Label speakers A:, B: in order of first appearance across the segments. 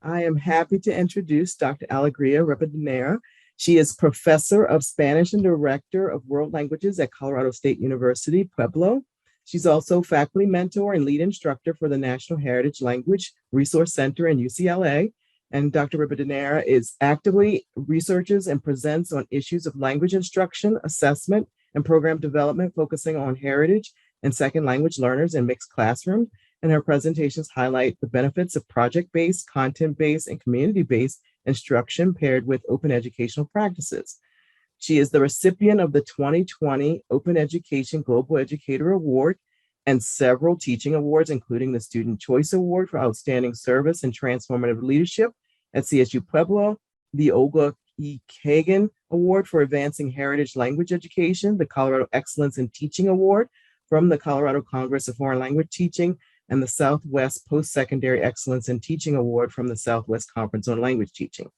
A: I am happy to introduce Dr. Alegría Ribadeneira. She is Professor of Spanish and Director of World Languages at Colorado State University Pueblo. She's also faculty mentor and lead instructor for the National Heritage Language Resource Center in UCLA. And Dr. Ribadeneira is actively researches and presents on issues of language instruction, assessment, and program development, focusing on heritage and second language learners in mixed classrooms. And her presentations highlight the benefits of project-based, content-based, and community-based instruction paired with open educational practices. She is the recipient of the 2020 Open Education Global Educator Award and several teaching awards, including the Student Choice Award for Outstanding Service and Transformative Leadership at CSU Pueblo, the Olga E. Kagan Award for Advancing Heritage Language Education, the Colorado Excellence in Teaching Award from the Colorado Congress of Foreign Language Teaching, and the Southwest Post-Secondary Excellence in Teaching Award from the Southwest Conference on Language Teaching.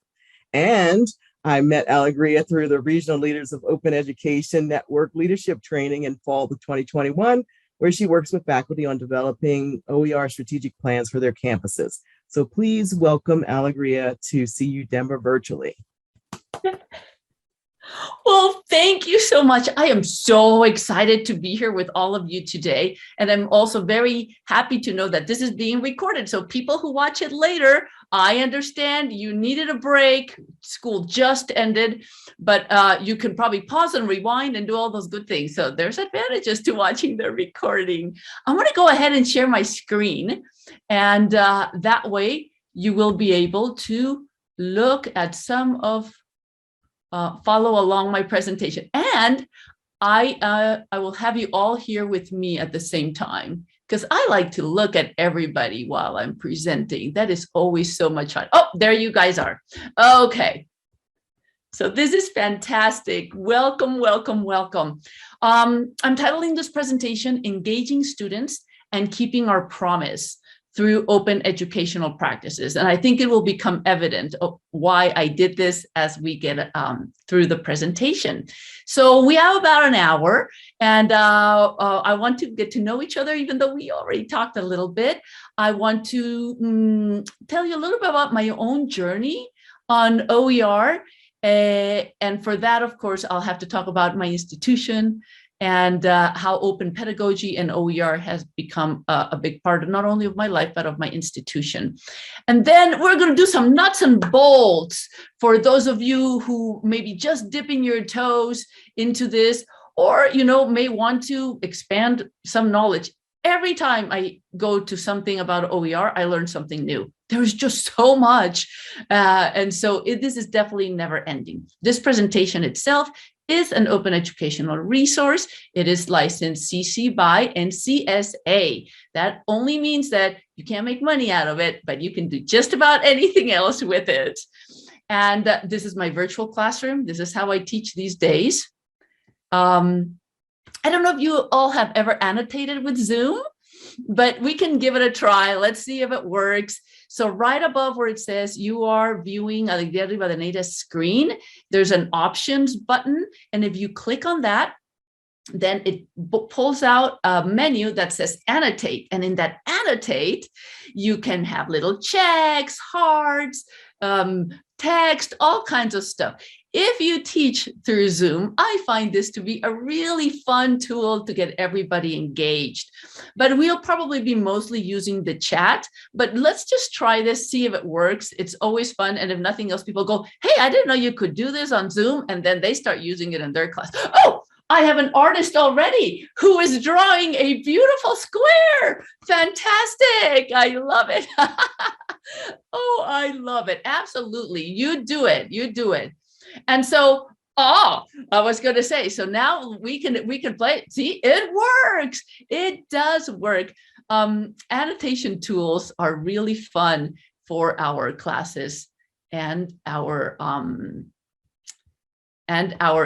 A: And I met Alegría through the Regional Leaders of Open Education Network Leadership Training in fall of 2021, where she works with faculty on developing OER strategic plans for their campuses. So please welcome Alegría to CU Denver virtually.
B: Well, thank you so much. I am so excited to be here with all of you today. And I'm also very happy to know that this is being recorded. So people who watch it later, I understand you needed a break. School just ended, but you can probably pause and rewind and do all those good things. So there's advantages to watching the recording. I'm going to go ahead and share my screen. And that way you will be able to look at some of follow along my presentation, and I will have you all here with me at the same time, because I like to look at everybody while I'm presenting. That is always so much fun. Oh, there you guys are. Okay, so this is fantastic. Welcome, welcome, welcome. I'm titling this presentation "Engaging Students and Keeping Our Promise Through Open Educational Practices." And I think it will become evident why I did this as we get through the presentation. So we have about an hour, and I want to get to know each other, even though we already talked a little bit. I want to tell you a little bit about my own journey on OER. And for that, of course, I'll have to talk about my institution and how open pedagogy and OER has become a big part of not only of my life, but of my institution. And then we're going to do some nuts and bolts for those of you who may be just dipping your toes into this, or, you know, may want to expand some knowledge. Every time I go to something about OER, I learn something new. There's just so much. And so this is definitely never ending. This presentation itself is an open educational resource. It is licensed CC BY and CSA. That only means that you can't make money out of it, but you can do just about anything else with it. And this is my virtual classroom. This is how I teach these days. I don't know if you all have ever annotated with Zoom, but we can give it a try. Let's see if it works. So right above where it says you are viewing Alegría Ribadeneira's screen, there's an options button. And if you click on that, then it pulls out a menu that says annotate. And in that annotate, you can have little checks, hearts, text, all kinds of stuff. If you teach through Zoom, I find this to be a really fun tool to get everybody engaged. But we'll probably be mostly using the chat. But let's just try this, see if it works. It's always fun. And if nothing else, people go, hey, I didn't know you could do this on Zoom. And then they start using it in their class. Oh, I have an artist already who is drawing a beautiful square. Fantastic. I love it. Oh, I love it. Absolutely. You do it. You do it. And so, I was going to say, so now we can play. See, it works. It does work. Annotation tools are really fun for our classes and our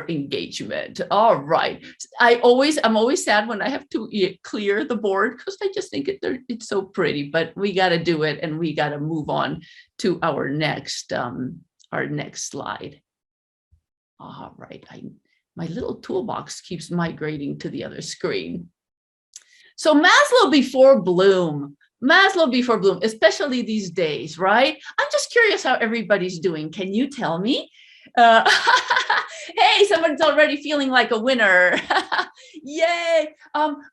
B: engagement. All right. I'm always sad when I have to clear the board because I just think it's so pretty, but we got to do it and we got to move on to our next slide. All right. My little toolbox keeps migrating to the other screen. So Maslow before Bloom. Maslow before Bloom, especially these days, right? I'm just curious how everybody's doing. Can you tell me? Uh, hey, someone's already feeling like a winner. Yay.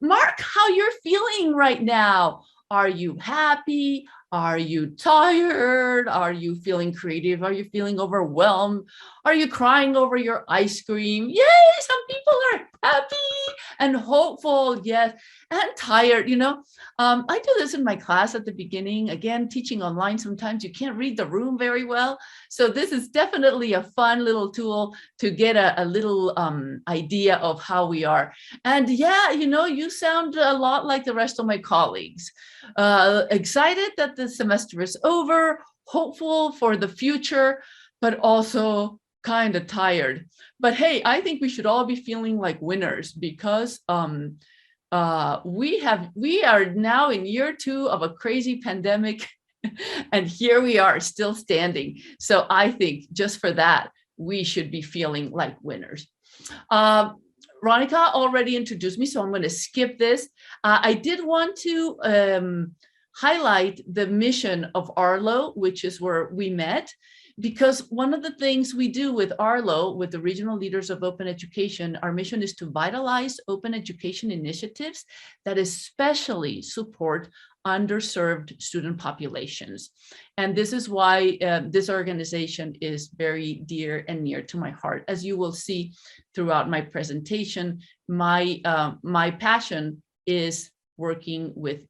B: Mark, how you're feeling right now? Are you happy? Are you tired? Are you feeling creative? Are you feeling overwhelmed? Are you crying over your ice cream? Yay, some people are happy and hopeful, yes, and tired. I do this in my class at the beginning. Again, teaching online, sometimes you can't read the room very well. So this is definitely a fun little tool to get a little idea of how we are. And yeah, you sound a lot like the rest of my colleagues. Excited that the semester is over, hopeful for the future, but also kind of tired. But hey, I think we should all be feeling like winners because we are now in year 2 of a crazy pandemic, and here we are still standing. So I think just for that, we should be feeling like winners. Ronica already introduced me, so I'm going to skip this. I did want to highlight the mission of Arlo, which is where we met, because one of the things we do with Arlo, with the Regional Leaders of Open Education, our mission is to vitalize open education initiatives that especially support underserved student populations. And this is why this organization is very dear and near to my heart. As you will see throughout my presentation, my passion is working with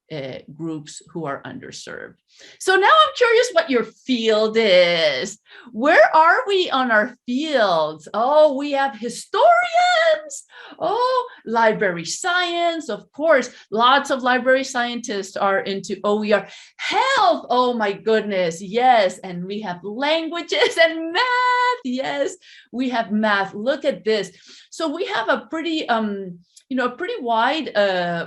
B: groups who are underserved. So now I'm curious what your field is. Where are we on our fields? Oh, we have historians. Oh, library science, of course. Lots of library scientists are into OER. Health, oh my goodness, yes. And we have languages and math, yes. We have math, look at this. So we have a pretty, a pretty wide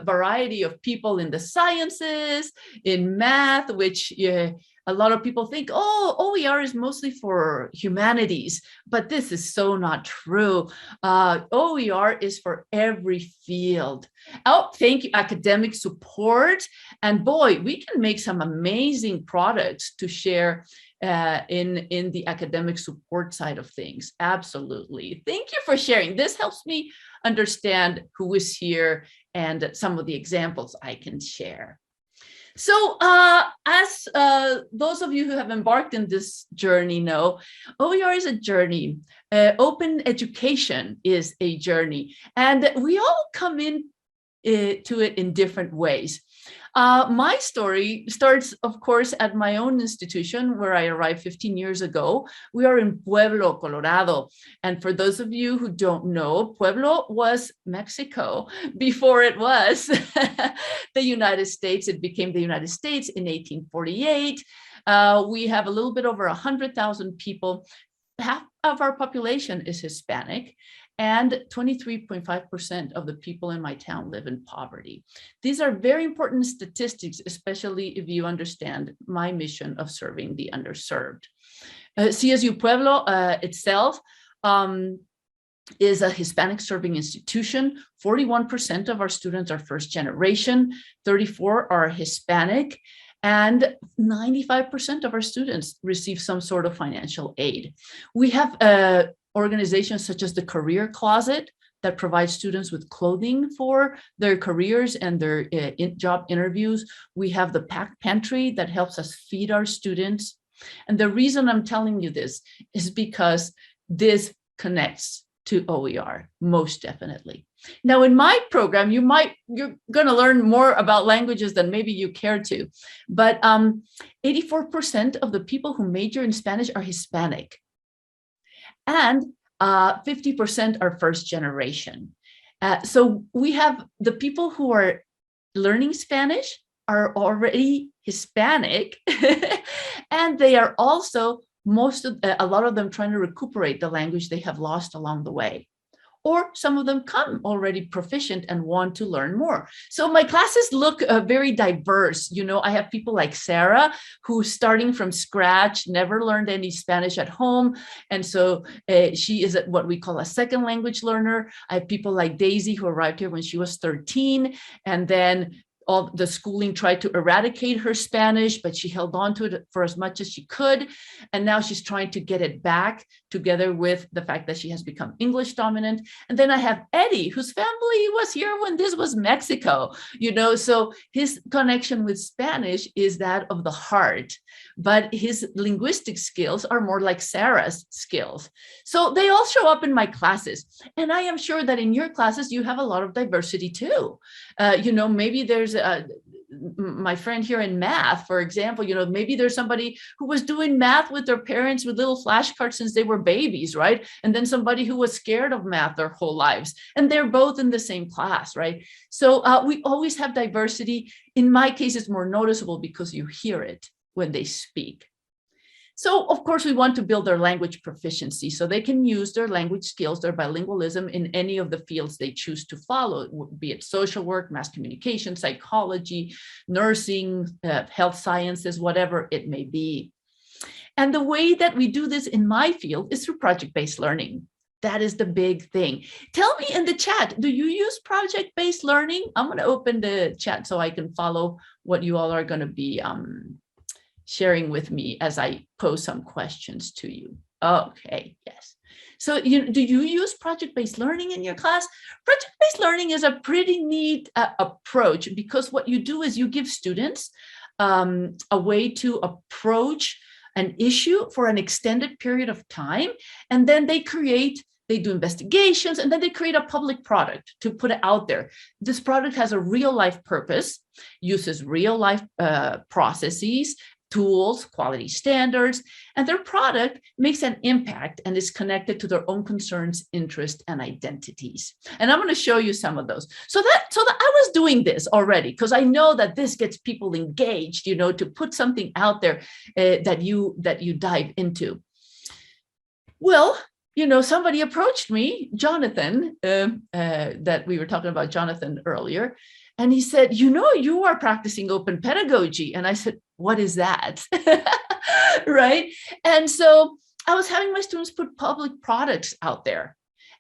B: variety of people in the sciences, in math, which a lot of people think, oh, OER is mostly for humanities, but this is so not true. OER is for every field. Oh, thank you, academic support. And boy, we can make some amazing products to share in the academic support side of things. Absolutely. Thank you for sharing. This helps me understand who is here and some of the examples I can share. So as those of you who have embarked in this journey know, OER is a journey. Open education is a journey. And we all come in to it in different ways. My story starts, of course, at my own institution where I arrived 15 years ago. We are in Pueblo, Colorado. And for those of you who don't know, Pueblo was Mexico before it was the United States. It became the United States in 1848. We have a little bit over 100,000 people. Half of our population is Hispanic. And 23.5% of the people in my town live in poverty. These are very important statistics, especially if you understand my mission of serving the underserved. CSU Pueblo itself is a Hispanic serving institution. 41% of our students are first generation, 34 are Hispanic, and 95% of our students receive some sort of financial aid. We have organizations such as the Career Closet that provides students with clothing for their careers and their job interviews. We have the Pack Pantry that helps us feed our students. And the reason I'm telling you this is because this connects to OER, most definitely. Now, in my program, you're going to learn more about languages than maybe you care to, but 84% of the people who major in Spanish are Hispanic. And 50% are first generation. So we have the people who are learning Spanish are already Hispanic, and they are also a lot of them trying to recuperate the language they have lost along the way. Or some of them come already proficient and want to learn more. So my classes look very diverse. I have people like Sarah, who's starting from scratch, never learned any Spanish at home. And so she is what we call a second language learner. I have people like Daisy, who arrived here when she was 13. And then all the schooling tried to eradicate her Spanish, but she held on to it for as much as she could. And now she's trying to get it back, together with the fact that she has become English dominant. And then I have Eddie, whose family was here when this was Mexico, so his connection with Spanish is that of the heart, but his linguistic skills are more like Sarah's skills. So they all show up in my classes. And I am sure that in your classes, you have a lot of diversity too. Maybe there's my friend here in math, for example, maybe there's somebody who was doing math with their parents with little flashcards since they were babies, right? And then somebody who was scared of math their whole lives, and they're both in the same class, right? So we always have diversity. In my case, it's more noticeable because you hear it when they speak. So, of course, we want to build their language proficiency so they can use their language skills, their bilingualism in any of the fields they choose to follow, be it social work, mass communication, psychology, nursing, health sciences, whatever it may be. And the way that we do this in my field is through project-based learning. That is the big thing. Tell me in the chat, do you use project-based learning? I'm going to open the chat so I can follow what you all are going to be sharing with me as I pose some questions to you. Okay, yes. So do you use project-based learning in your class? Project-based learning is a pretty neat approach, because what you do is you give students a way to approach an issue for an extended period of time, and then they do investigations, and then they create a public product to put it out there. This product has a real life purpose, uses real life processes, tools, quality standards, and their product makes an impact and is connected to their own concerns, interests, and identities. And I'm going to show you some of those. So that I was doing this already, because I know that this gets people engaged, to put something out there that you dive into. Well, somebody approached me, Jonathan, that we were talking about Jonathan earlier, and he said, you are practicing open pedagogy. And I said, what is that? Right? And so I was having my students put public products out there.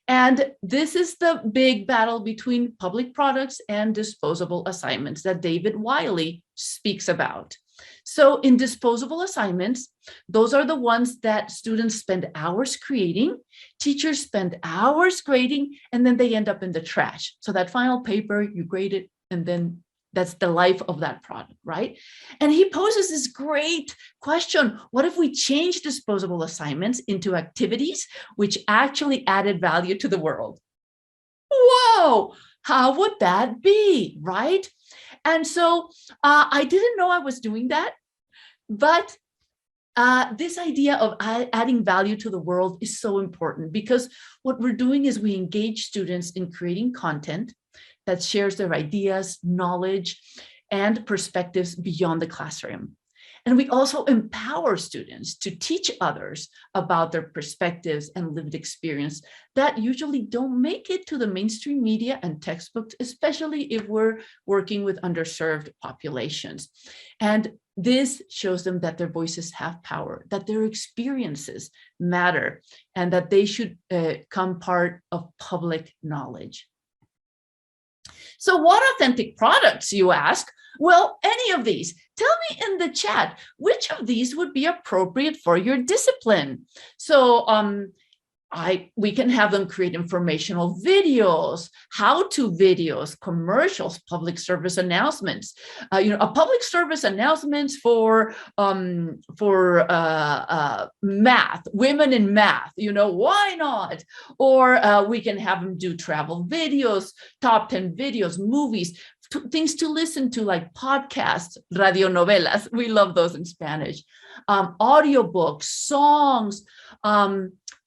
B: And this is the big battle between public products and disposable assignments that David Wiley speaks about. So in disposable assignments, those are the ones that students spend hours creating, teachers spend hours grading, and then they end up in the trash. So that final paper, you grade it, and then that's the life of that product, right? And he poses this great question: what if we change disposable assignments into activities which actually added value to the world? Whoa, how would that be, right? And so I didn't know I was doing that, but this idea of adding value to the world is so important, because what we're doing is we engage students in creating content that shares their ideas, knowledge, and perspectives beyond the classroom. And we also empower students to teach others about their perspectives and lived experience that usually don't make it to the mainstream media and textbooks, especially if we're working with underserved populations. And this shows them that their voices have power, that their experiences matter, and that they should become part of public knowledge. So what authentic products, you ask? Well, any of these. Tell me in the chat, which of these would be appropriate for your discipline? So we can have them create informational videos, how-to videos, commercials, public service announcements. A public service announcements for math, women in math. Why not? Or we can have them do travel videos, top 10 videos, movies, things to listen to, like podcasts, radionovelas. We love those in Spanish. Audiobooks, songs.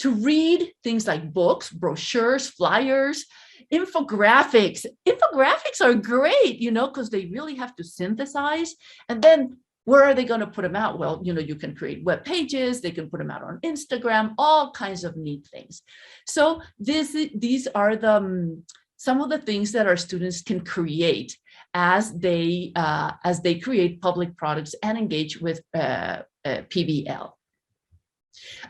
B: To read things like books, brochures, flyers, infographics. Infographics are great, because they really have to synthesize. And then where are they going to put them out? Well, you can create web pages. They can put them out on Instagram, all kinds of neat things. So these are some of the things that our students can create as they create public products and engage with PBL.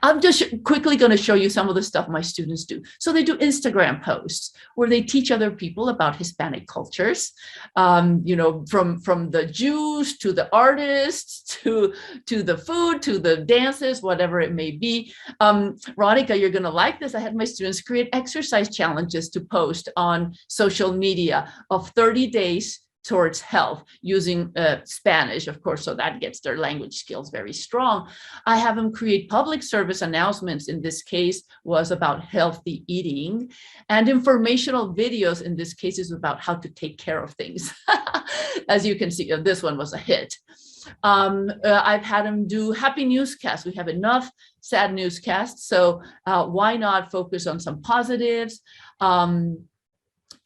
B: I'm just quickly going to show you some of the stuff my students do. So they do Instagram posts where they teach other people about Hispanic cultures, you know, from the Jews to the artists to the food to the dances, whatever it may be. Ronica, you're going to like this. I had my students create exercise challenges to post on social media of 30 days towards health using Spanish, of course, so that gets their language skills very strong. I have them create public service announcements. In this case was about healthy eating, and informational videos in this case is about how to take care of things. As you can see, this one was a hit. I've had them do happy newscasts. We have enough sad newscasts, so why not focus on some positives?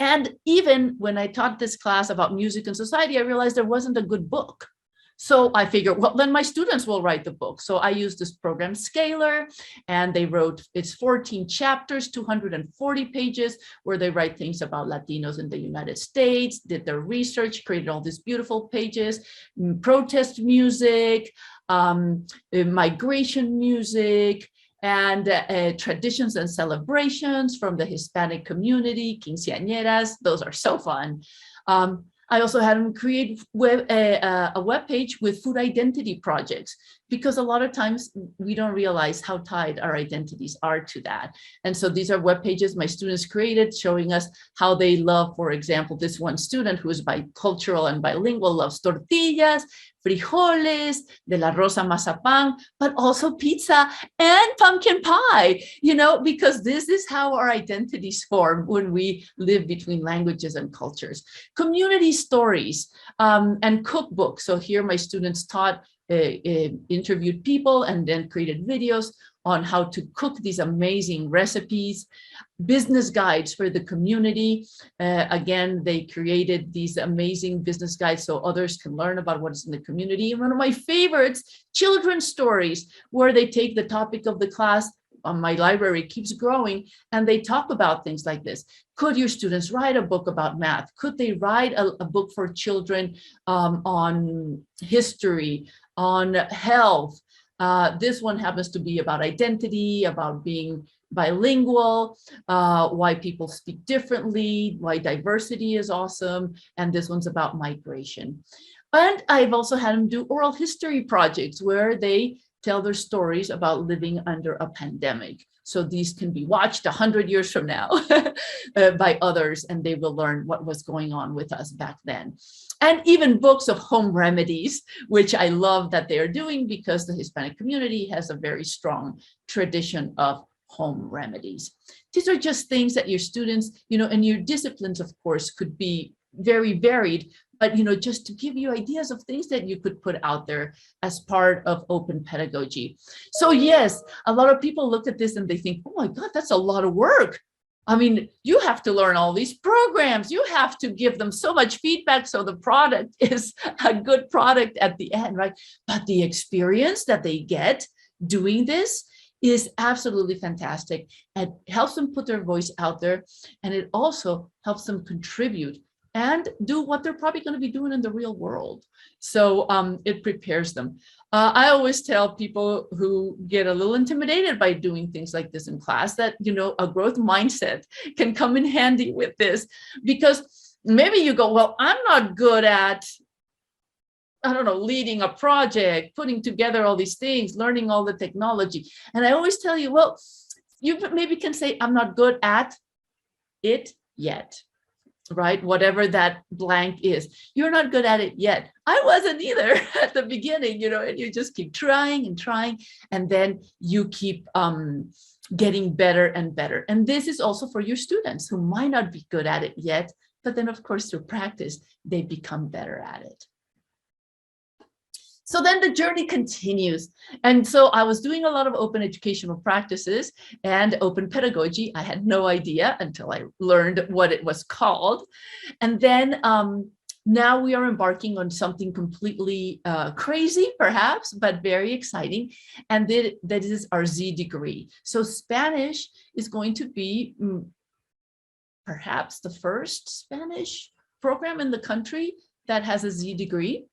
B: And even when I taught this class about music and society, I realized there wasn't a good book. So I figured, well, then my students will write the book. So I used this program Scalar, and they wrote, it's 14 chapters, 240 pages, where they write things about Latinos in the United States, did their research, created all these beautiful pages, protest music, migration music, and traditions and celebrations from the Hispanic community, quinceañeras, those are so fun. I also had them create a web page with food identity projects, because a lot of times we don't realize how tied our identities are to that. And so these are web pages my students created showing us how they love, for example, this one student who is bicultural and bilingual loves tortillas, frijoles, del arroz a mazapán, but also pizza and pumpkin pie, you know, because this is how our identities form when we live between languages and cultures. Community stories and cookbooks. So here my students taught, interviewed people and then created videos on how to cook these amazing recipes. Business guides for the community. Again, they created these amazing business guides so others can learn about what is in the community. And one of my favorites, children's stories, where they take the topic of the class. My library keeps growing, and they talk about things like this. Could your students write a book about math? Could they write a book for children on history, on health? This one happens to be about identity, about being bilingual, why people speak differently, why diversity is awesome. And this one's about migration. And I've also had them do oral history projects where they tell their stories about living under a pandemic. So these can be watched 100 years from now by others, and they will learn what was going on with us back then. And even books of home remedies, which I love that they are doing, because the Hispanic community has a very strong tradition of home remedies. These are just things that your students, you know, and your disciplines, of course, could be very varied, but, you know, just to give you ideas of things that you could put out there as part of open pedagogy. So yes, a lot of people look at this and they think, oh my God, that's a lot of work. I mean, you have to learn all these programs. You have to give them so much feedback so the product is a good product at the end, right? But the experience that they get doing this is absolutely fantastic. It helps them put their voice out there, and it also helps them contribute and do what they're probably going to be doing in the real world. So it prepares them. I always tell people who get a little intimidated by doing things like this in class that, you know, a growth mindset can come in handy with this, because maybe you go, well, I'm not good at, I don't know, leading a project, putting together all these things, learning all the technology. And I always tell you, well, you maybe can say, I'm not good at it yet. Right? Whatever that blank is, you're not good at it yet. I wasn't either at the beginning, you know, and you just keep trying and trying, and then you keep getting better and better. And this is also for your students who might not be good at it yet, but then of course through practice, they become better at it. So then the journey continues. And so I was doing a lot of open educational practices and open pedagogy. I had no idea until I learned what it was called. And then now we are embarking on something completely crazy, perhaps, but very exciting. And that is our Z degree. So Spanish is going to be perhaps the first Spanish program in the country that has a Z degree.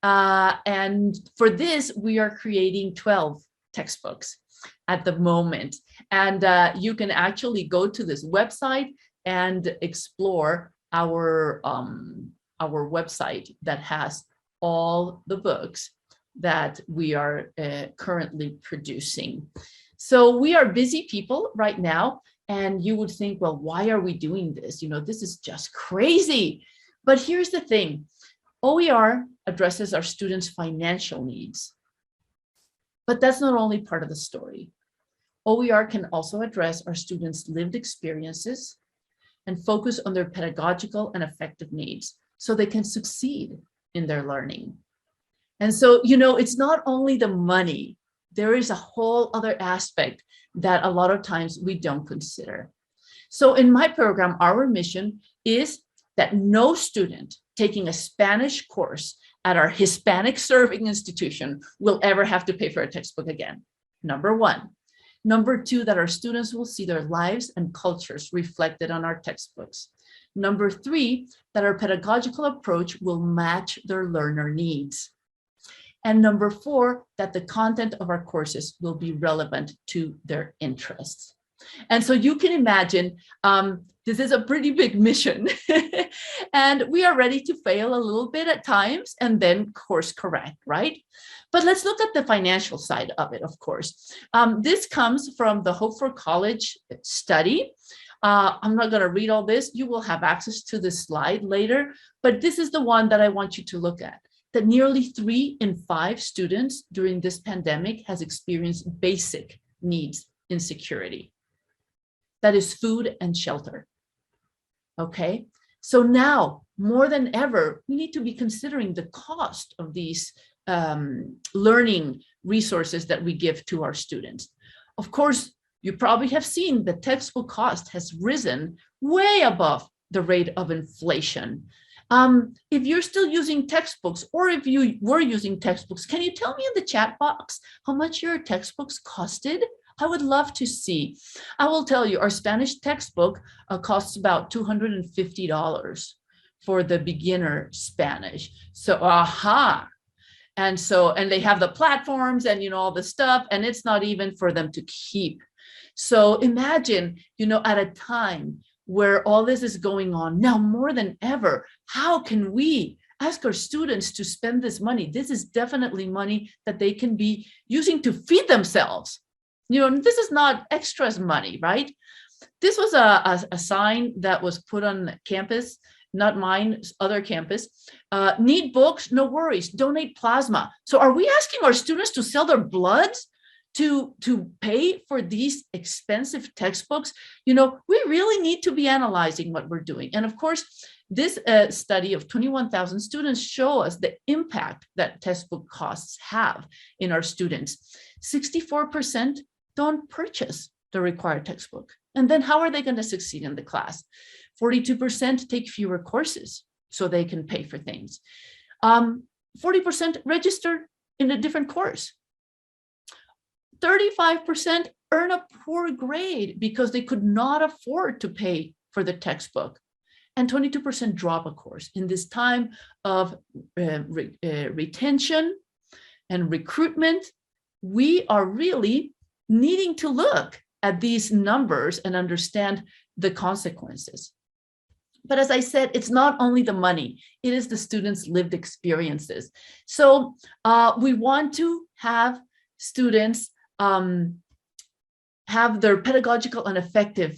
B: And for this, we are creating 12 textbooks. at the moment. And you can actually go to this website and explore our website that has all the books that we are currently producing. So we are busy people right now, and you would think, well, why are we doing this? You know, this is just crazy. But here's the thing. OER addresses our students' financial needs. But that's not only part of the story. OER can also address our students' lived experiences and focus on their pedagogical and affective needs so they can succeed in their learning. And so, you know, it's not only the money. There is a whole other aspect that a lot of times we don't consider. So in my program, our mission is that no student taking a Spanish course at our Hispanic serving institution will ever have to pay for a textbook again. Number one. Number two, that our students will see their lives and cultures reflected on our textbooks. Number three, that our pedagogical approach will match their learner needs. And number four, that the content of our courses will be relevant to their interests. And so you can imagine, this is a pretty big mission. And we are ready to fail a little bit at times and then course correct, right? But let's look at the financial side of it, of course. This comes from the Hope for College study. I'm not going to read all this. You will have access to this slide later, but this is the one that I want you to look at. That nearly 3 in 5 students during this pandemic has experienced basic needs insecurity. That is food and shelter. Okay, so now more than ever, we need to be considering the cost of these learning resources that we give to our students. Of course, you probably have seen the textbook cost has risen way above the rate of inflation. If you're still using textbooks, or if you were using textbooks, can you tell me in the chat box how much your textbooks costed? I would love to see. I will tell you, our Spanish textbook costs about $250 for the beginner Spanish. So, and they have the platforms and, you know, all the stuff, and it's not even for them to keep. So imagine, you know, at a time where all this is going on now more than ever, how can we ask our students to spend this money? This is definitely money that they can be using to feed themselves. You know, this is not extras money, right? This was a sign that was put on campus, not mine, other campus. Need books? No worries, donate plasma. So are we asking our students to sell their bloods to pay for these expensive textbooks? You know, we really need to be analyzing what we're doing. And of course, this study of 21,000 students show us the impact that textbook costs have in our students. 64% don't purchase the required textbook. And then how are they going to succeed in the class? 42% take fewer courses so they can pay for things. 40% register in a different course. 35% earn a poor grade because they could not afford to pay for the textbook. And 22% drop a course. In this time of retention and recruitment, we are really needing to look at these numbers and understand the consequences. But as I said, it's not only the money, it is the students' lived experiences. So we want to have students have their pedagogical and affective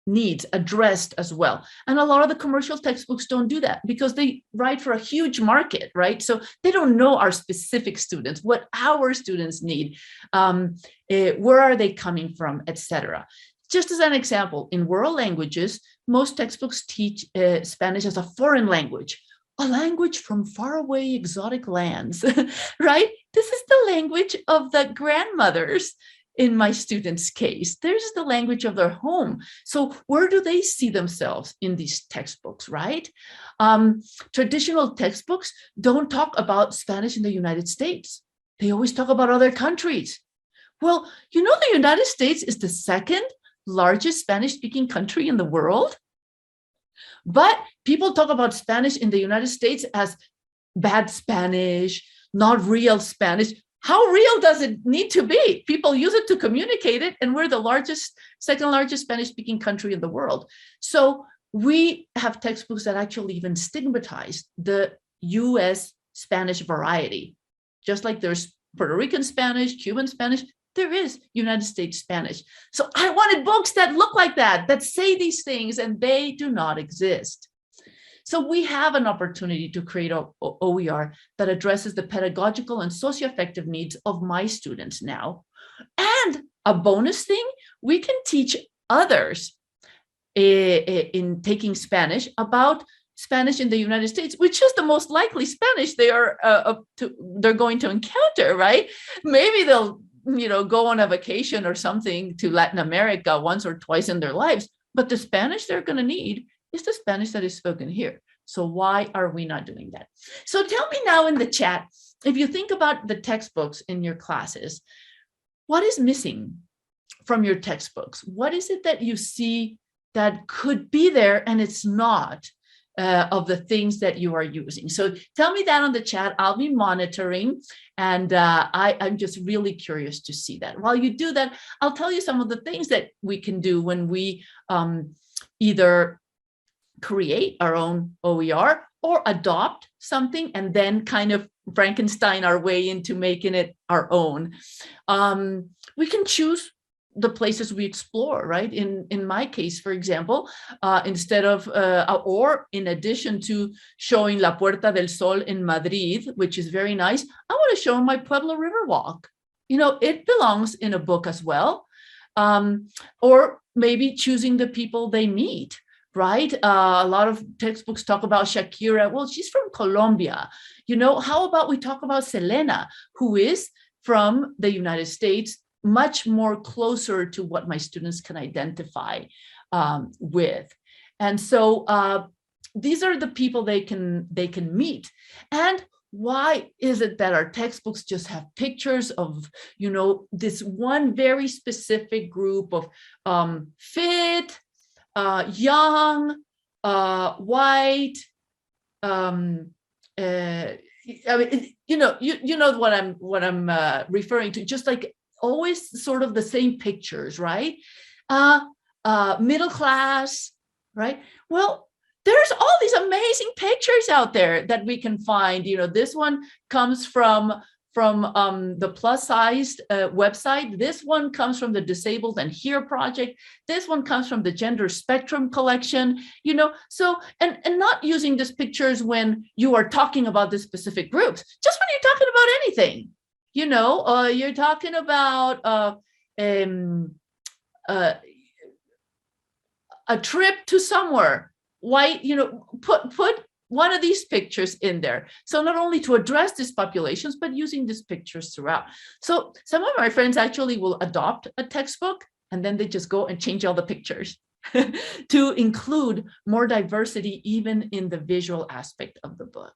B: needs addressed as well. And a lot of the commercial textbooks don't do that because they write for a huge market, right? So they don't know our specific students, what our students need, where are they coming from, etc. Just as an example, in world languages, most textbooks teach Spanish as a foreign language, a language from faraway exotic lands, right? This is the language of the grandmothers. In my students' case, there's the language of their home. So where do they see themselves in these textbooks, right? Traditional textbooks don't talk about Spanish in the United States. They always talk about other countries. Well, you know, the United States is the second largest Spanish-speaking country in the world. But people talk about Spanish in the United States as bad Spanish, not real Spanish. how real does it need to be? People use it to communicate it, and we're the second largest Spanish-speaking country in the world. So we have textbooks that actually even stigmatize the US Spanish variety. Just like there's Puerto Rican Spanish, Cuban Spanish, there is United States Spanish. So I wanted books that look like that say these things, and they do not exist. So we have an opportunity to create an OER that addresses the pedagogical and socioaffective needs of my students now. And a bonus thing, we can teach others in taking Spanish about Spanish in the United States, which is the most likely Spanish they're going to encounter, right? Maybe they'll go on a vacation or something to Latin America once or twice in their lives, but the Spanish they're going to need is the Spanish that is spoken here. So why are we not doing that? So tell me now in the chat, if you think about the textbooks in your classes, what is missing from your textbooks? What is it that you see that could be there and it's not of the things that you are using? So tell me that on the chat. I'll be monitoring, and I'm just really curious to see that. While you do that, I'll tell you some of the things that we can do when we either create our own OER or adopt something and then kind of Frankenstein our way into making it our own. We can choose the places we explore, right? In my case, for example, instead of, or in addition to showing La Puerta del Sol in Madrid, which is very nice, I want to show my Pueblo River Walk. It belongs in a book as well. Or maybe choosing the people they meet, right? A lot of textbooks talk about Shakira. Well, she's from Colombia. How about we talk about Selena, who is from the United States, much more closer to what my students can identify with. And so these are the people they can meet. And why is it that our textbooks just have pictures of, this one very specific group of fit, young, white, I mean, you know what I'm referring to, just like always sort of the same pictures, right? Middle class, right? Well, there's all these amazing pictures out there that we can find. This one comes from the plus-sized website. This one comes from the Disabled and Here project. This one comes from the Gender Spectrum collection. So and not using these pictures when you are talking about the specific groups, just when you're talking about anything. You're talking about a trip to somewhere. Why, put one of these pictures in there. So not only to address these populations, but using these pictures throughout. So some of my friends actually will adopt a textbook and then they just go and change all the pictures to include more diversity, even in the visual aspect of the book.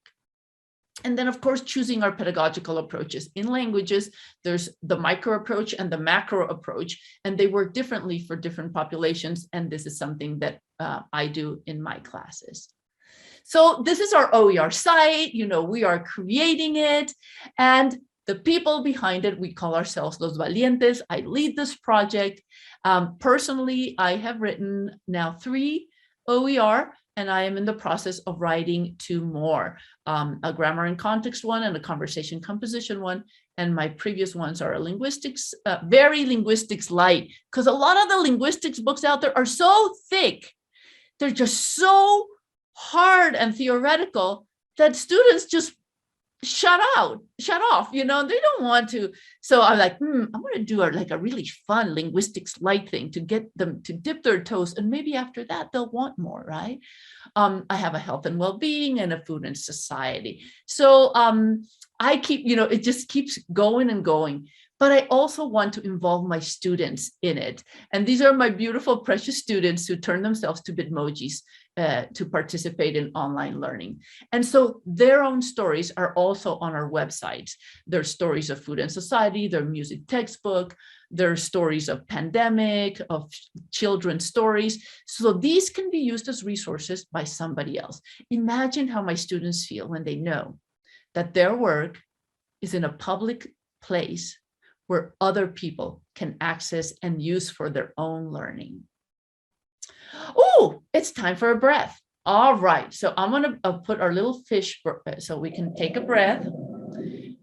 B: And then, of course, choosing our pedagogical approaches. In languages, there's the micro approach and the macro approach, and they work differently for different populations. And this is something that I do in my classes. So this is our OER site. We are creating it. And the people behind it, we call ourselves Los Valientes. I lead this project. Personally, I have written now 3 OER, and I am in the process of writing 2 more, a grammar and context one and a conversation composition one. And my previous ones are a linguistics, very linguistics light, because a lot of the linguistics books out there are so thick. They're just so hard and theoretical that students just shut off, they don't want to. So I'm like, I'm going to do a really fun linguistics light thing to get them to dip their toes. And maybe after that, they'll want more, right? I have a health and well-being and a food and society. So I keep, it just keeps going and going. But I also want to involve my students in it. And these are my beautiful, precious students who turn themselves to Bitmojis to participate in online learning. And so their own stories are also on our websites. Their stories of food and society, their music textbook, their stories of pandemic, of children's stories. So these can be used as resources by somebody else. Imagine how my students feel when they know that their work is in a public place where other people can access and use for their own learning. Oh, it's time for a breath. All right, so I'm gonna put our little fish so we can take a breath.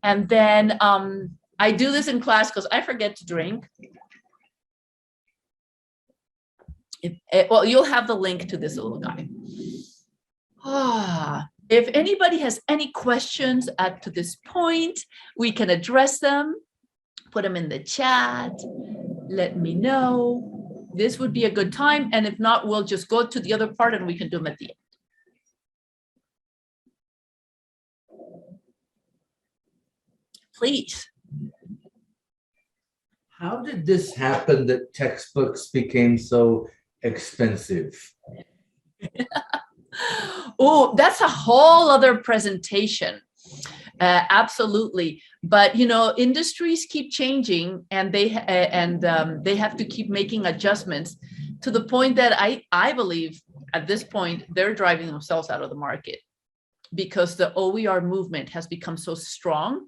B: And then I do this in class because I forget to drink. Well, you'll have the link to this little guy. If anybody has any questions up to this point, we can address them, put them in the chat, let me know. This would be a good time. And if not, we'll just go to the other part and we can do them at the end. Please.
C: How did this happen that textbooks became so expensive?
B: Oh, that's a whole other presentation. Absolutely. But, you know, industries keep changing and they have to keep making adjustments to the point that I believe at this point, they're driving themselves out of the market because the OER movement has become so strong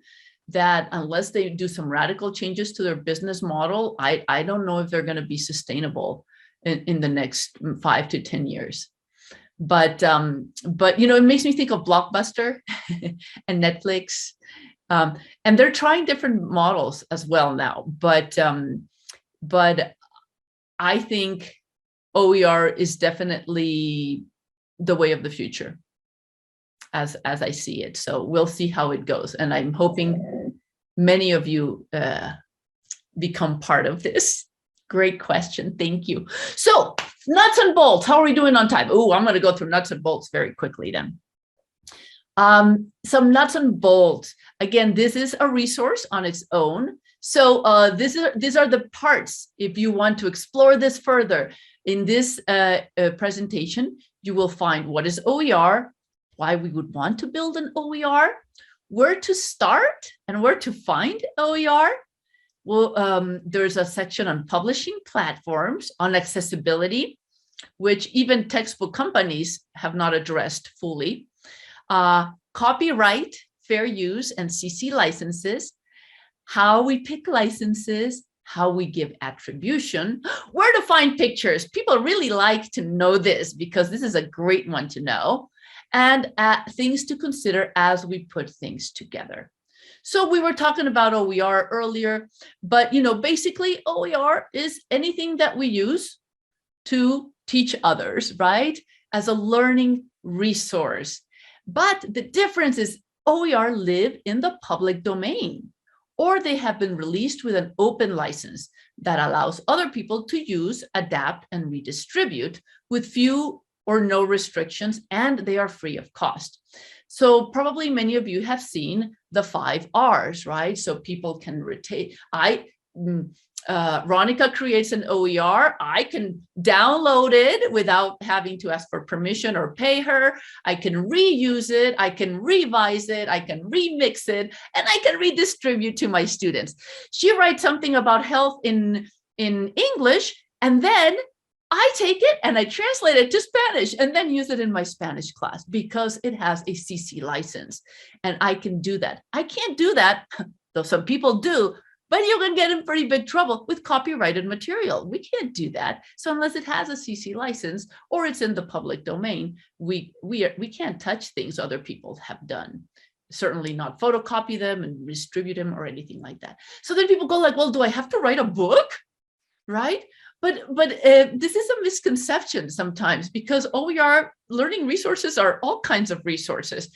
B: that unless they do some radical changes to their business model, I don't know if they're going to be sustainable in the next 5 to 10 years. But you know, it makes me think of Blockbuster and Netflix, and they're trying different models as well now. But I think OER is definitely the way of the future, as I see it. So we'll see how it goes, and I'm hoping many of you become part of this. Great question. Thank you. So nuts and bolts, how are we doing on time? Oh, I'm going to go through nuts and bolts very quickly then. Some nuts and bolts. Again, this is a resource on its own. So these are the parts. If you want to explore this further in this presentation, you will find what is OER, why we would want to build an OER, where to start and where to find OER. Well, there's a section on publishing platforms, on accessibility, which even textbook companies have not addressed fully. Copyright, fair use, and CC licenses, how we pick licenses, how we give attribution, where to find pictures. People really like to know this because this is a great one to know, and things to consider as we put things together. So we were talking about OER earlier, but you know, basically OER is anything that we use to teach others, right? As a learning resource. But the difference is OER live in the public domain, or they have been released with an open license that allows other people to use, adapt, and redistribute with few or no restrictions, and they are free of cost. So probably many of you have seen the 5 R's, right? So people can retain. Ronica creates an OER. I can download it without having to ask for permission or pay her. I can reuse it. I can revise it. I can remix it, and I can redistribute to my students. She writes something about health in English, and then I take it and I translate it to Spanish and then use it in my Spanish class because it has a CC license, and I can do that. I can't do that, though some people do, but you can get in pretty big trouble with copyrighted material. We can't do that. So unless it has a CC license or it's in the public domain, we can't touch things other people have done. Certainly not photocopy them and distribute them or anything like that. So then people go like, well, do I have to write a book? Right? But this is a misconception sometimes because OER learning resources are all kinds of resources.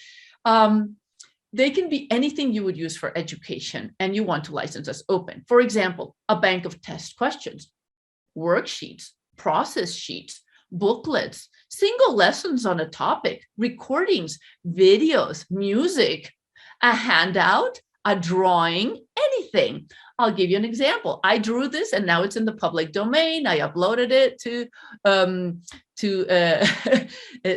B: They can be anything you would use for education and you want to license as open. For example, a bank of test questions, worksheets, process sheets, booklets, single lessons on a topic, recordings, videos, music, a handout, a drawing, anything. I'll give you an example. I drew this and now it's in the public domain. I uploaded it to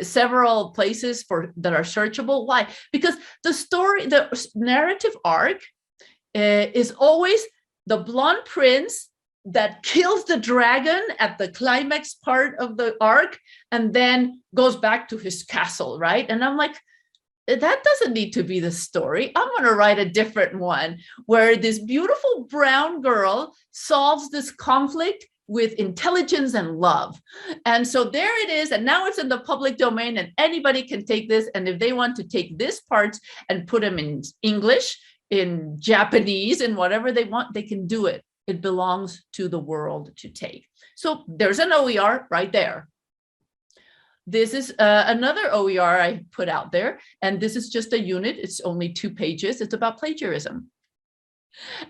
B: several places that are searchable. Why? Because the narrative arc is always the blonde prince that kills the dragon at the climax part of the arc and then goes back to his castle, right? And I'm like, that doesn't need to be the story. I'm going to write a different one where this beautiful brown girl solves this conflict with intelligence and love. And so there it is. And now it's in the public domain and anybody can take this. And if they want to take this part and put them in English, in Japanese, in whatever they want, they can do it. It belongs to the world to take. So there's an OER right there. This is another OER I put out there, and this is just a unit. It's only 2 pages. It's about plagiarism.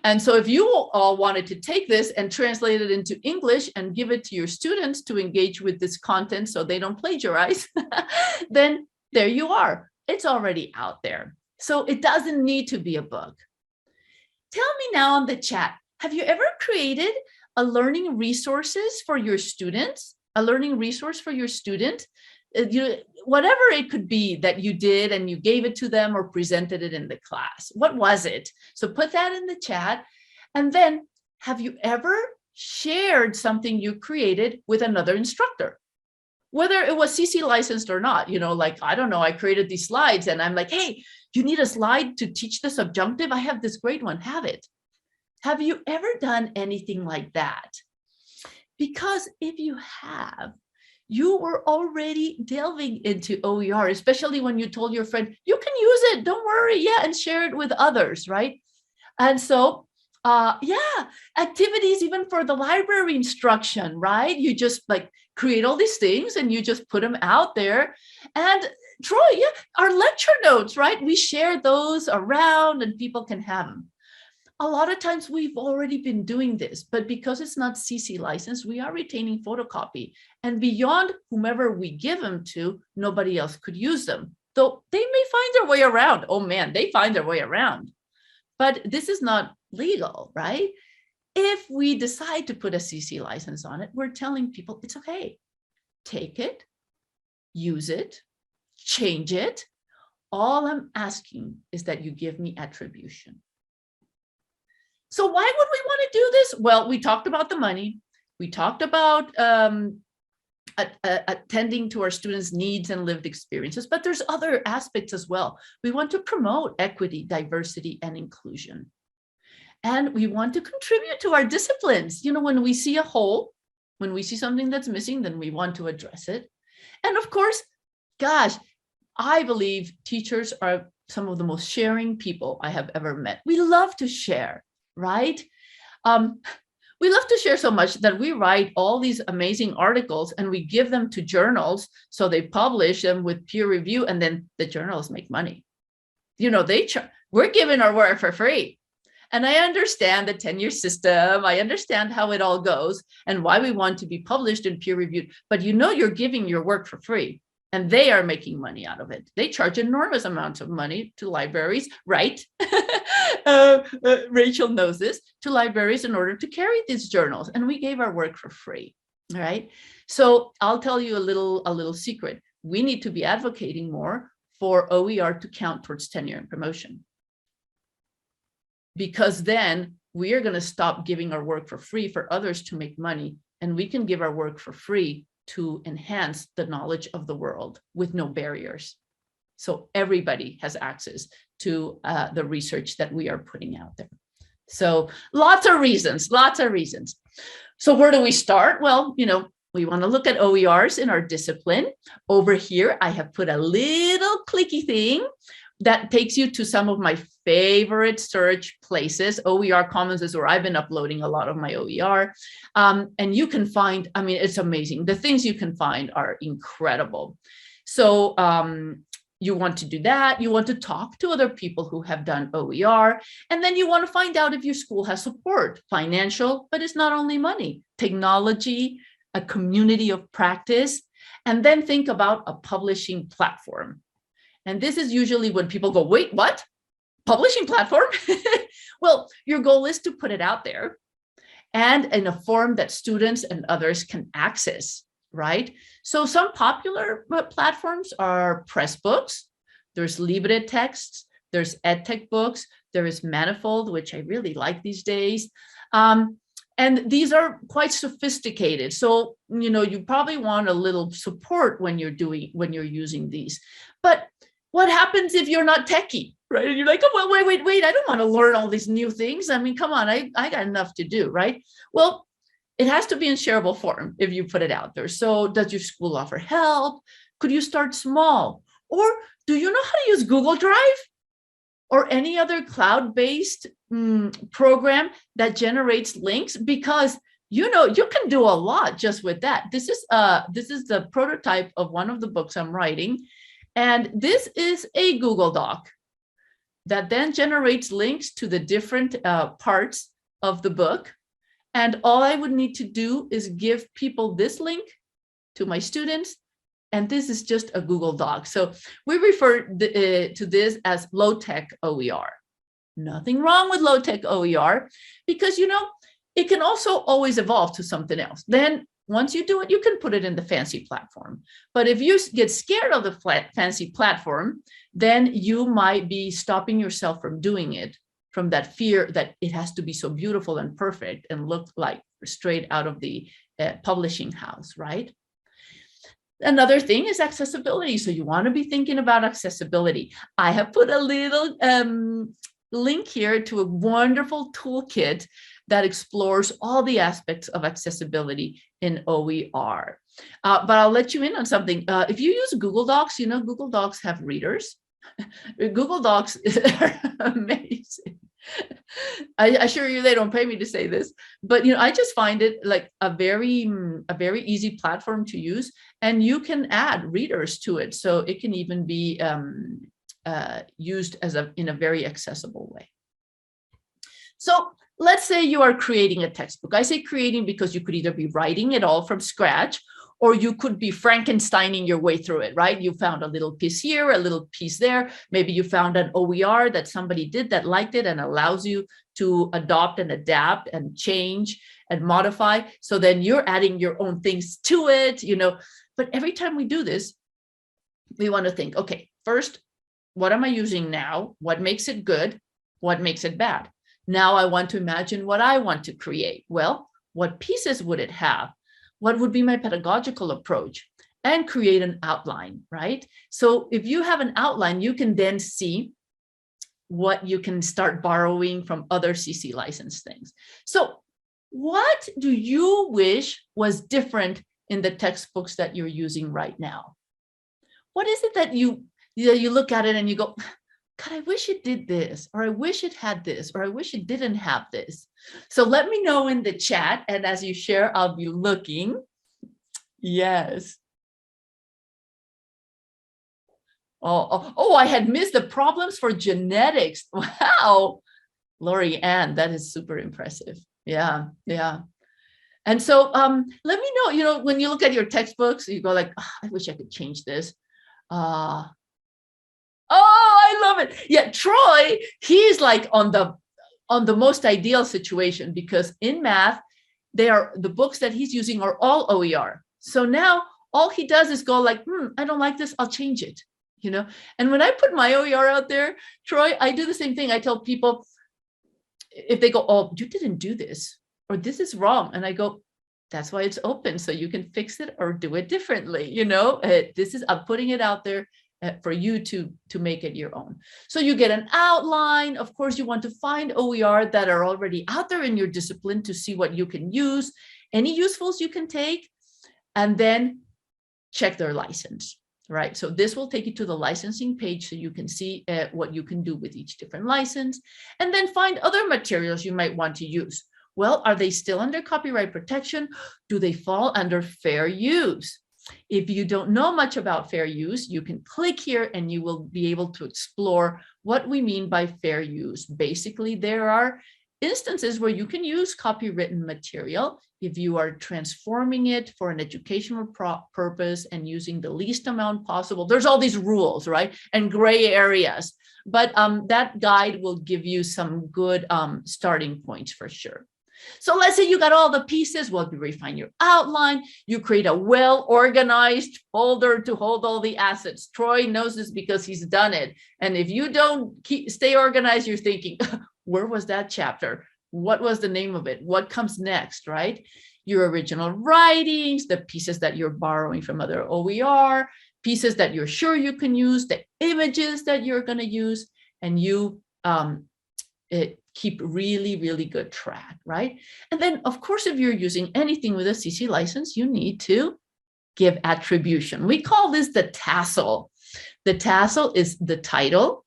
B: And so if you all wanted to take this and translate it into English and give it to your students to engage with this content so they don't plagiarize, then there you are. It's already out there. So it doesn't need to be a book. Tell me now in the chat, have you ever created a learning resources for your students? A learning resource for your student? Whatever it could be that you did and you gave it to them or presented it in the class. What was it? So put that in the chat. And then have you ever shared something you created with another instructor? Whether it was CC licensed or not, like, I don't know, I created these slides and I'm like, hey, you need a slide to teach the subjunctive? I have this great one, have it. Have you ever done anything like that? Because if you have, you were already delving into OER, especially when you told your friend, you can use it, don't worry, yeah, and share it with others, right? And so, activities even for the library instruction, right? You just like create all these things and you just put them out there. And Troy, our lecture notes, right? We share those around and people can have them. A lot of times we've already been doing this, but because it's not CC licensed, we are retaining photocopy. And beyond whomever we give them to, nobody else could use them. Though they may find their way around. Oh man, they find their way around. But this is not legal, right? If we decide to put a CC license on it, we're telling people it's okay. Take it, use it, change it. All I'm asking is that you give me attribution. So why would we want to do this? Well, we talked about the money. We talked about attending to our students' needs and lived experiences, but there's other aspects as well. We want to promote equity, diversity, and inclusion. And we want to contribute to our disciplines. When we see a hole, when we see something that's missing, then we want to address it. And of course, gosh, I believe teachers are some of the most sharing people I have ever met. We love to share. Right? We love to share so much that we write all these amazing articles and we give them to journals. So they publish them with peer review and then the journals make money. We're giving our work for free. And I understand the tenure system. I understand how it all goes and why we want to be published and peer reviewed. But you're giving your work for free. And they are making money out of it. They charge enormous amounts of money to libraries, right? Rachel knows this, to libraries in order to carry these journals. And we gave our work for free, all right? So I'll tell you a little secret. We need to be advocating more for OER to count towards tenure and promotion. Because then we are going to stop giving our work for free for others to make money. And we can give our work for free to enhance the knowledge of the world with no barriers. So everybody has access to the research that we are putting out there. So lots of reasons. So where do we start? Well, we want to look at OERs in our discipline. Over here, I have put a little clicky thing that takes you to some of my favorite search places. OER Commons is where I've been uploading a lot of my OER. And you can find, it's amazing. The things you can find are incredible. So you want to do that. You want to talk to other people who have done OER. And then you want to find out if your school has support, financial, but it's not only money, technology, a community of practice, and then think about a publishing platform. And this is usually when people go, wait, what? Publishing platform? Well, your goal is to put it out there and in a form that students and others can access, right? So some popular platforms are Pressbooks, there's LibreTexts, there's EdTech books, there is Manifold, which I really like these days. And these are quite sophisticated. So, you probably want a little support when you're using these. But What happens if you're not techie, right? And you're like, oh, well, wait, I don't want to learn all these new things. I mean, come on, I got enough to do, right? Well, it has to be in shareable form if you put it out there. So does your school offer help? Could you start small? Or do you know how to use Google Drive or any other cloud-based program that generates links? Because you can do a lot just with that. This is the prototype of one of the books I'm writing. And this is a Google Doc that then generates links to the different parts of the book. And all I would need to do is give people this link to my students. And this is just a Google Doc. So we refer to this as low-tech OER. Nothing wrong with low-tech OER because, it can also always evolve to something else. Then once you do it, you can put it in the fancy platform. But if you get scared of the fancy platform, then you might be stopping yourself from doing it, from that fear that it has to be so beautiful and perfect and look like straight out of the publishing house, right? Another thing is accessibility. So you want to be thinking about accessibility. I have put a little link here to a wonderful toolkit that explores all the aspects of accessibility in OER. But I'll let you in on something. If you use Google Docs, Google Docs have readers. Google Docs are amazing. I assure you they don't pay me to say this, but I just find it like a very easy platform to use, and you can add readers to it, so it can even be used in a very accessible way. So let's say you are creating a textbook. I say creating because you could either be writing it all from scratch, or you could be Frankensteining your way through it, right? You found a little piece here, a little piece there. Maybe you found an OER that somebody did that liked it and allows you to adopt and adapt and change and modify. So then you're adding your own things to it, But every time we do this, we want to think, okay, first, what am I using now? What makes it good? What makes it bad? Now I want to imagine what I want to create. Well, what pieces would it have? What would be my pedagogical approach? And create an outline, right? So if you have an outline, you can then see what you can start borrowing from other CC license things. So what do you wish was different in the textbooks that you're using right now? What is it that you look at it and you go, God, I wish it did this, or I wish it had this, or I wish it didn't have this. So let me know in the chat. And as you share, I'll be looking. Yes. Oh, I had missed the problems for genetics. Wow. Lori Ann, that is super impressive. Yeah. And so let me know, when you look at your textbooks, you go like, oh, I wish I could change this. Oh, I love it. Yeah, Troy, he's like on the most ideal situation, because in math, the books that he's using are all OER. So now all he does is go like, I don't like this, I'll change it, And when I put my OER out there, Troy, I do the same thing. I tell people, if they go, oh, you didn't do this, or this is wrong. And I go, that's why it's open, so you can fix it or do it differently. I'm putting it out there for you to make it your own. So you get an outline. Of course, you want to find OER that are already out there in your discipline to see what you can use, any usefuls you can take, and then check their license, right? So this will take you to the licensing page so you can see what you can do with each different license, and then find other materials you might want to use. Well, are they still under copyright protection? Do they fall under fair use? If you don't know much about fair use, you can click here and you will be able to explore what we mean by fair use. Basically, there are instances where you can use copywritten material if you are transforming it for an educational purpose and using the least amount possible. There's all these rules, right? And gray areas. But that guide will give you some good starting points for sure. So let's say you got all the pieces. Well, you refine your outline. You create a well-organized folder to hold all the assets. Troy knows this because he's done it. And if you don't stay organized, you're thinking, where was that chapter? What was the name of it? What comes next, right? Your original writings, the pieces that you're borrowing from other OER, pieces that you're sure you can use, the images that you're going to use, and you keep really, really good track, right? And then, of course, if you're using anything with a CC license, you need to give attribution. We call this the tassel. The tassel is the title,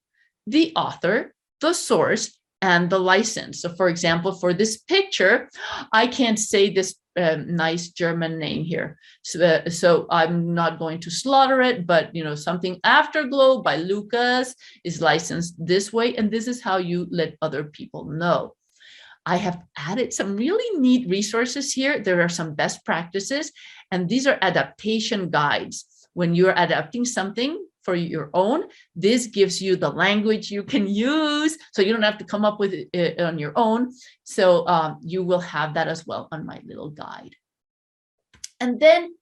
B: the author, the source, and the license. So for example, for this picture, I can't say this nice German name here. So I'm not going to slaughter it, but something Afterglow by Lucas is licensed this way. And this is how you let other people know. I have added some really neat resources here. There are some best practices, and these are adaptation guides. When you're adapting something for your own, this gives you the language you can use, so you don't have to come up with it on your own. So you will have that as well on my little guide. And then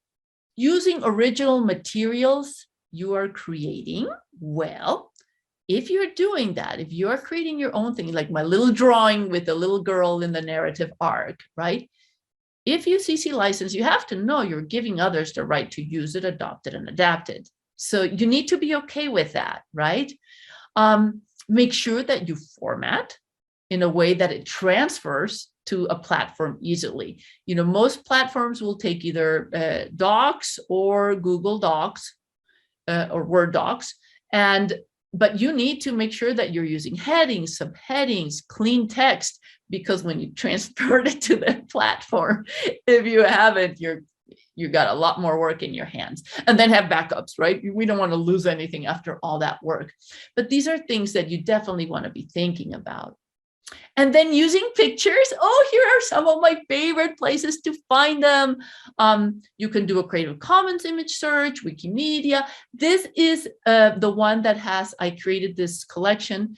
B: using original materials you are creating, well, if you're doing that, if you're creating your own thing, like my little drawing with the little girl in the narrative arc, right? If you CC license, you have to know you're giving others the right to use it, adopt it, and adapt it. So you need to be okay with that, right? Make sure that you format in a way that it transfers to a platform easily. Most platforms will take either Docs or Google Docs or Word Docs, but you need to make sure that you're using headings, subheadings, clean text, because when you transport it to the platform, if you haven't, you got a lot more work in your hands. And then have backups, right? We don't want to lose anything after all that work. But these are things that you definitely want to be thinking about. And then using pictures. Oh, here are some of my favorite places to find them. You can do a Creative Commons image search, Wikimedia. This is the one that I created this collection,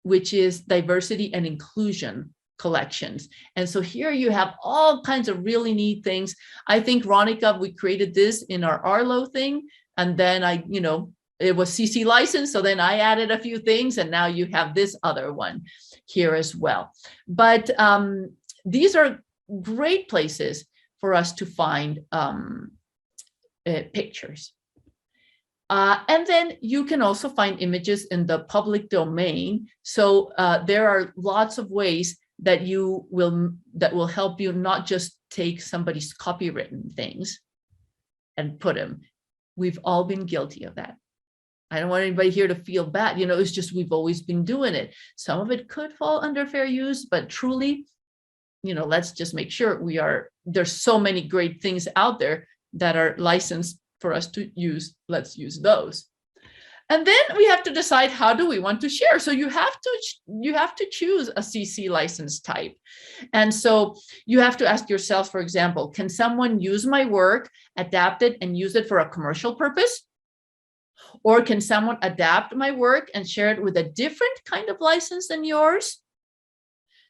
B: which is diversity and inclusion collections. And so here you have all kinds of really neat things. I think, Ronica, we created this in our Arlo thing. And then it was CC licensed. So then I added a few things, and now you have this other one here as well. But these are great places for us to find pictures. And then you can also find images in the public domain. So there are lots of ways that will help you not just take somebody's copywritten things and put them. We've all been guilty of that. I don't want anybody here to feel bad. It's just we've always been doing it. Some of it could fall under fair use, but truly, let's just make sure there's so many great things out there that are licensed for us to use. Let's use those. And then we have to decide, how do we want to share? So you have to choose a CC license type. And so you have to ask yourself, for example, can someone use my work, adapt it, and use it for a commercial purpose? Or can someone adapt my work and share it with a different kind of license than yours?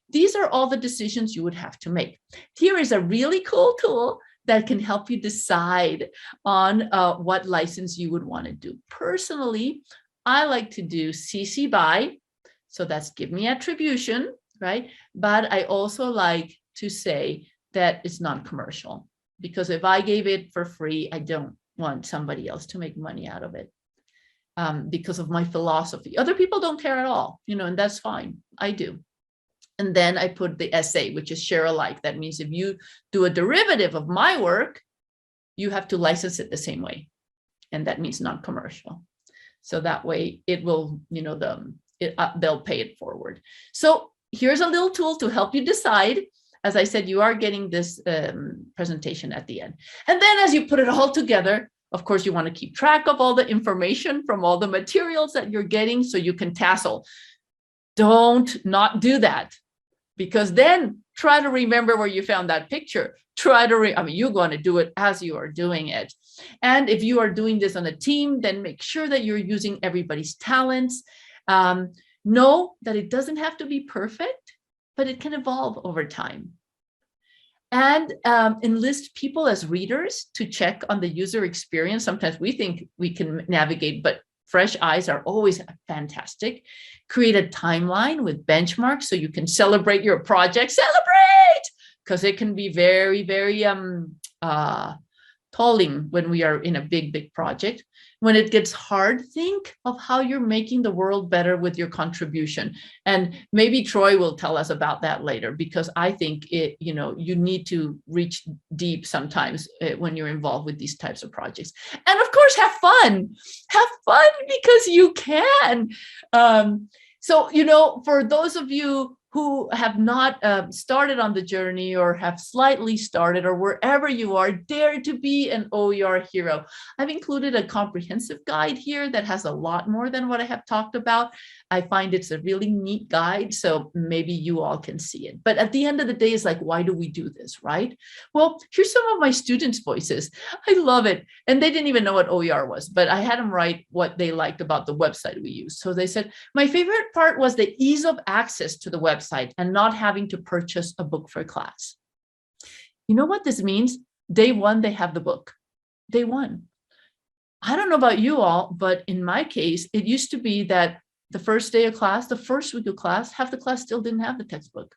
B: These are all the decisions you would have to make. Here is a really cool tool that can help you decide on what license you would want to do. Personally, I like to do CC BY, so that's give me attribution, right? But I also like to say that it's non-commercial, because if I gave it for free, I don't want somebody else to make money out of it. Because of my philosophy. Other people don't care at all, and that's fine. I do. And then I put the SA, which is share alike. That means if you do a derivative of my work, you have to license it the same way. And that means non-commercial. So that way it will, they'll pay it forward. So here's a little tool to help you decide. As I said, you are getting this presentation at the end. And then as you put it all together, of course, you want to keep track of all the information from all the materials that you're getting so you can tassel. Don't not do that, because then try to remember where you found that picture. You're going to do it as you are doing it. And if you are doing this on a team, then make sure that you're using everybody's talents. Know that it doesn't have to be perfect, but it can evolve over time. And enlist people as readers to check on the user experience. Sometimes we think we can navigate, but fresh eyes are always fantastic. Create a timeline with benchmarks so you can celebrate your project. Celebrate! Because it can be very, very tolling when we are in a big project. When it gets hard, think of how you're making the world better with your contribution. And maybe Troy will tell us about that later, because I think you need to reach deep sometimes when you're involved with these types of projects. And of course, have fun because you can. So, for those of you who have not started on the journey or have slightly started, or wherever you are, dare to be an OER hero. I've included a comprehensive guide here that has a lot more than what I have talked about. I find it's a really neat guide, so maybe you all can see it. But at the end of the day, it's like, why do we do this, right? Well, here's some of my students' voices. I love it. And they didn't even know what OER was, but I had them write what they liked about the website we used. So they said, my favorite part was the ease of access to the website and not having to purchase a book for class. You know what this means? Day one, they have the book. Day one. I don't know about you all, but in my case, it used to be that the first day of class, the first week of class, half the class still didn't have the textbook.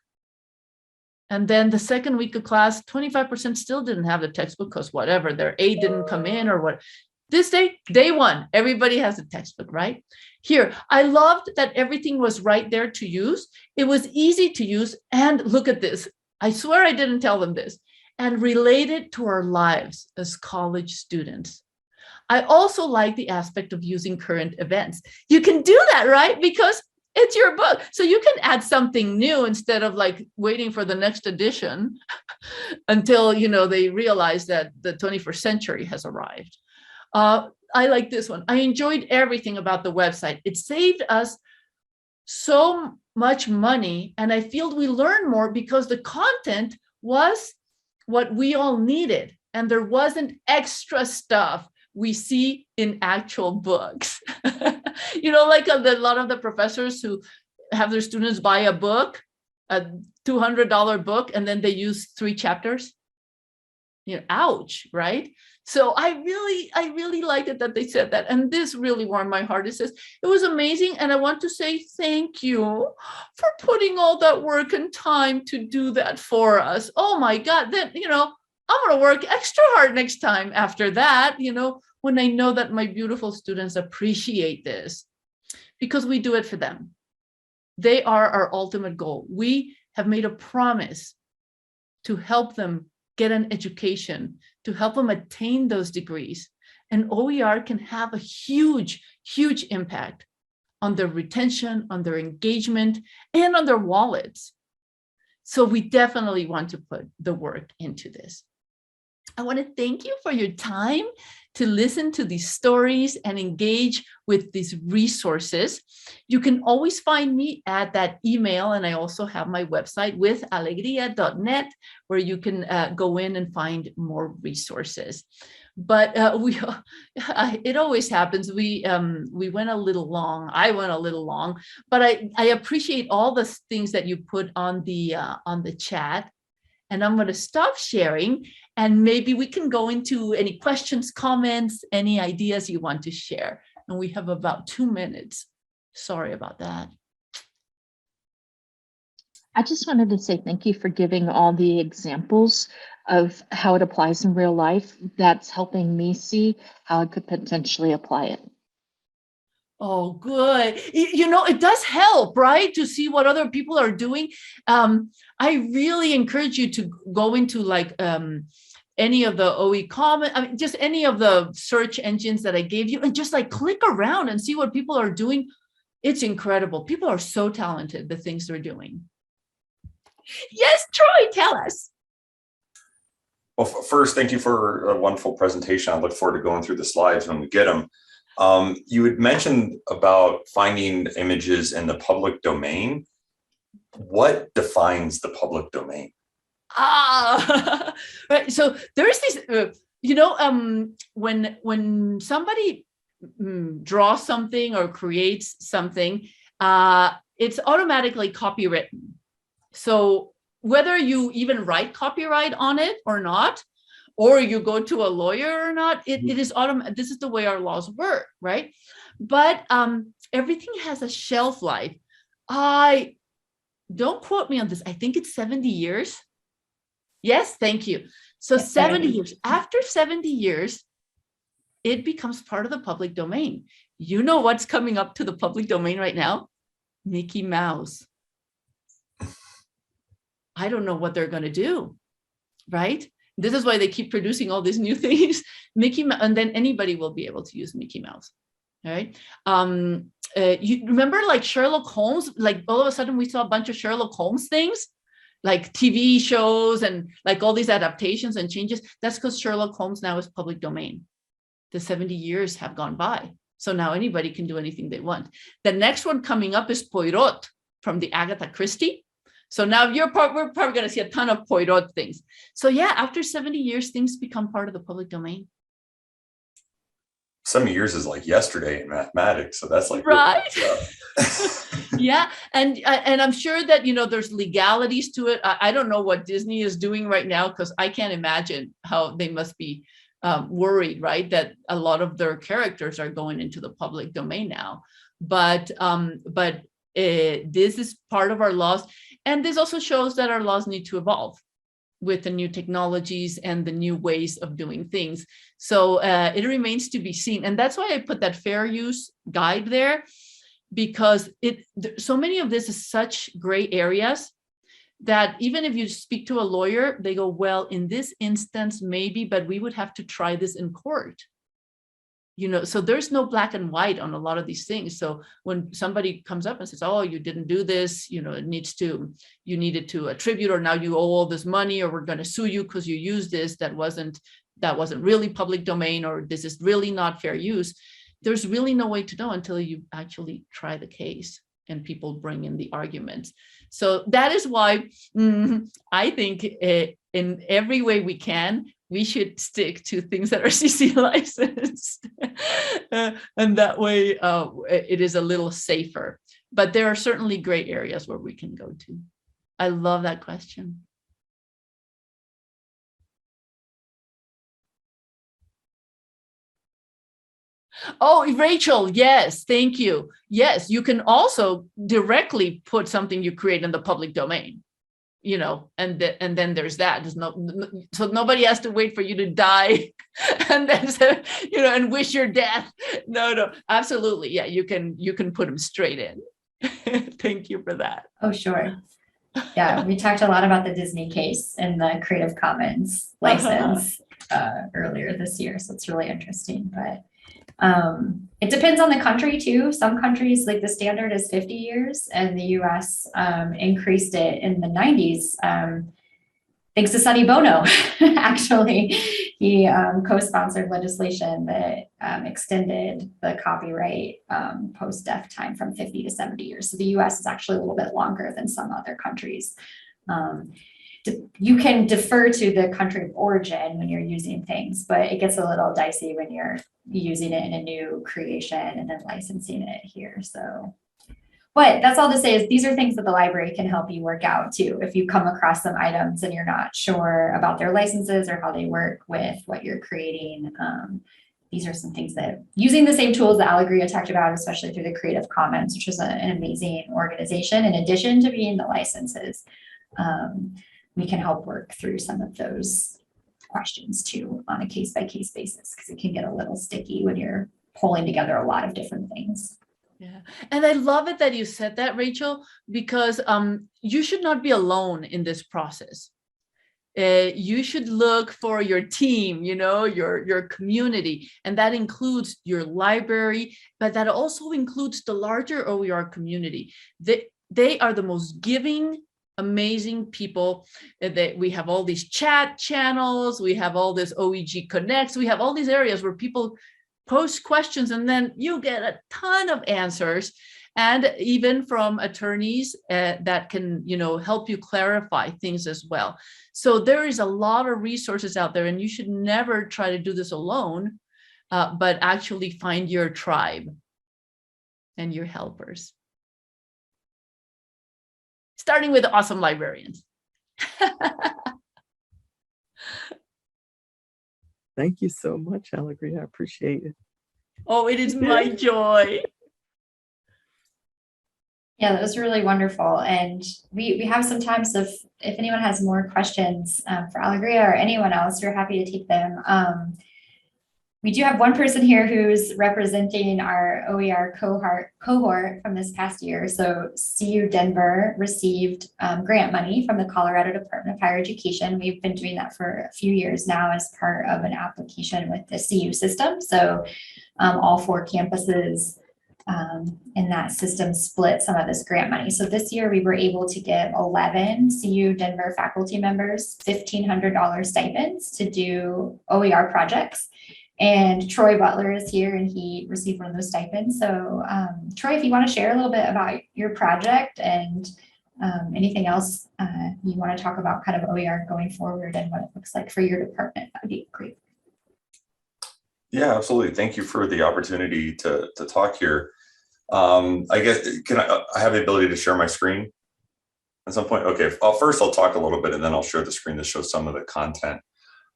B: And then the second week of class, 25% still didn't have the textbook because whatever, their A didn't come in or what. This day one, everybody has a textbook, right? Here, I loved that everything was right there to use. It was easy to use. And look at this. I swear I didn't tell them this. And related to our lives as college students. I also like the aspect of using current events. You can do that, right? Because it's your book. So you can add something new instead of like waiting for the next edition until, they realize that the 21st century has arrived. I like this one. I enjoyed everything about the website. It saved us so much money. And I feel we learned more because the content was what we all needed. And there wasn't extra stuff we see in actual books. Like a lot of the professors who have their students buy a book, a $200 book, and then they use 3 chapters. Ouch, right? So I really liked it that they said that. And this really warmed my heart. It says, it was amazing. And I want to say thank you for putting all that work and time to do that for us. Oh my God, then, I'm going to work extra hard next time after that, when I know that my beautiful students appreciate this, because we do it for them. They are our ultimate goal. We have made a promise to help them get an education, to help them attain those degrees. And OER can have a huge, huge impact on their retention, on their engagement, and on their wallets. So we definitely want to put the work into this. I want to thank you for your time to listen to these stories and engage with these resources. You can always find me at that email, and I also have my website with alegria.net, where you can go in and find more resources. But it always happens. We went a little long. I went a little long, but I appreciate all the things that you put on the chat. And I'm going to stop sharing, and maybe we can go into any questions, comments, any ideas you want to share. And we have about 2 minutes. Sorry about that.
D: I just wanted to say thank you for giving all the examples of how it applies in real life. That's helping me see how I could potentially apply it.
B: Oh, good. It does help, right? To see what other people are doing. I really encourage you to go into any of the OE comment, just any of the search engines that I gave you, and just click around and see what people are doing. It's incredible. People are so talented, the things they're doing. Yes, Troy, tell us.
E: Well, first, thank you for a wonderful presentation. I look forward to going through the slides when we get them. You had mentioned about finding images in the public domain. What defines the public domain?
B: Right. So there's this, when somebody draws something or creates something, it's automatically copywritten. So whether you even write copyright on it or not, or you go to a lawyer or not, it is automatic. This is the way our laws work, right? But everything has a shelf life. Don't quote me on this. I think it's 70 years. Yes, thank you. So
F: Yes,
B: 70
F: sorry.
B: years, after 70 years, it becomes part of the public domain. You know what's coming up to the public domain right now? Mickey Mouse. I don't know what they're going to do, right? This is why they keep producing all these new things. And then anybody will be able to use Mickey Mouse, all right? You remember like Sherlock Holmes, like all of a sudden we saw a bunch of Sherlock Holmes things, like TV shows and like all these adaptations and changes. That's because Sherlock Holmes now is public domain. The 70 years have gone by. So now anybody can do anything they want. The next one coming up is Poirot from the Agatha Christie. So now we're probably going to see a ton of Poirot things. So yeah, after 70 years, things become part of the public domain.
E: 70 years is like yesterday in mathematics. So that's like,
B: right. Yeah. And I'm sure that, you know, there's legalities to it. I don't know what Disney is doing right now, because I can't imagine how they must be worried, right? That a lot of their characters are going into the public domain now. But this is part of our laws. And this also shows that our laws need to evolve with the new technologies and the new ways of doing things. So it remains to be seen. And that's why I put that fair use guide there, because so many of this is such gray areas that even if you speak to a lawyer, they go, well, in this instance, maybe, but we would have to try this in court. You know, so there's no black and white on a lot of these things. So when somebody comes up and says, oh, you didn't do this, you know, you needed to attribute, or now you owe all this money, or we're going to sue you because you used this, that wasn't really public domain, or this is really not fair use. There's really no way to know until you actually try the case and people bring in the arguments. So that is why I think in every way we can, we should stick to things that are CC licensed. And that way it is a little safer. But there are certainly gray areas where we can go to. I love that question. Oh, Rachel, yes, thank you. Yes, you can also directly put something you create in the public domain, you know, and then there's that. So nobody has to wait for you to die and then, you know, and wish your death. No, absolutely. Yeah, you can put them straight in. Thank you for that.
F: Oh, sure. Yeah, we talked a lot about the Disney case and the Creative Commons license earlier this year. So it's really interesting, but it depends on the country too. Some countries, like the standard is 50 years, and the US increased it in the 90s. Thanks to Sonny Bono, actually. He co-sponsored legislation that extended the copyright post-death time from 50 to 70 years. So the US is actually a little bit longer than some other countries. You can defer to the country of origin when you're using things, but it gets a little dicey when you're using it in a new creation and then licensing it here. So, but that's all to say is these are things that the library can help you work out too. If you come across some items and you're not sure about their licenses or how they work with what you're creating, these are some things that, using the same tools that Alegría talked about, especially through the Creative Commons, which is an amazing organization, in addition to being the licenses, we can help work through some of those questions too on a case-by-case basis, because it can get a little sticky when you're pulling together a lot of different things.
B: Yeah, and I love it that you said that, Rachel, because you should not be alone in this process. You should look for your team, you know, your community, and that includes your library, but that also includes the larger OER community. They are the most giving, amazing people. That we have all these chat channels, we have all this OEG Connects, we have all these areas where people post questions, and then you get a ton of answers, and even from attorneys that can, you know, help you clarify things as well. So there is a lot of resources out there, and you should never try to do this alone, but actually find your tribe and your helpers. Starting with awesome librarians.
A: Thank you so much, Alegría. I appreciate it.
B: Oh, it is my joy.
F: Yeah, that was really wonderful. And we have some time, so if anyone has more questions for Alegría or anyone else, we're happy to take them. We do have one person here who's representing our OER cohort from this past year. So CU Denver received grant money from the Colorado Department of Higher Education. We've been doing that for a few years now as part of an application with the CU system. So all 4 campuses in that system split some of this grant money. So this year we were able to give 11 CU Denver faculty members $1,500 stipends to do OER projects. And Troy Butler is here and he received one of those stipends. So Troy, if you want to share a little bit about your project and anything else you want to talk about kind of OER going forward and what it looks like for your department, that would be great.
E: Yeah, absolutely. Thank you for the opportunity to talk here. I guess, I have the ability to share my screen at some point? Okay, first I'll talk a little bit and then I'll share the screen to show some of the content.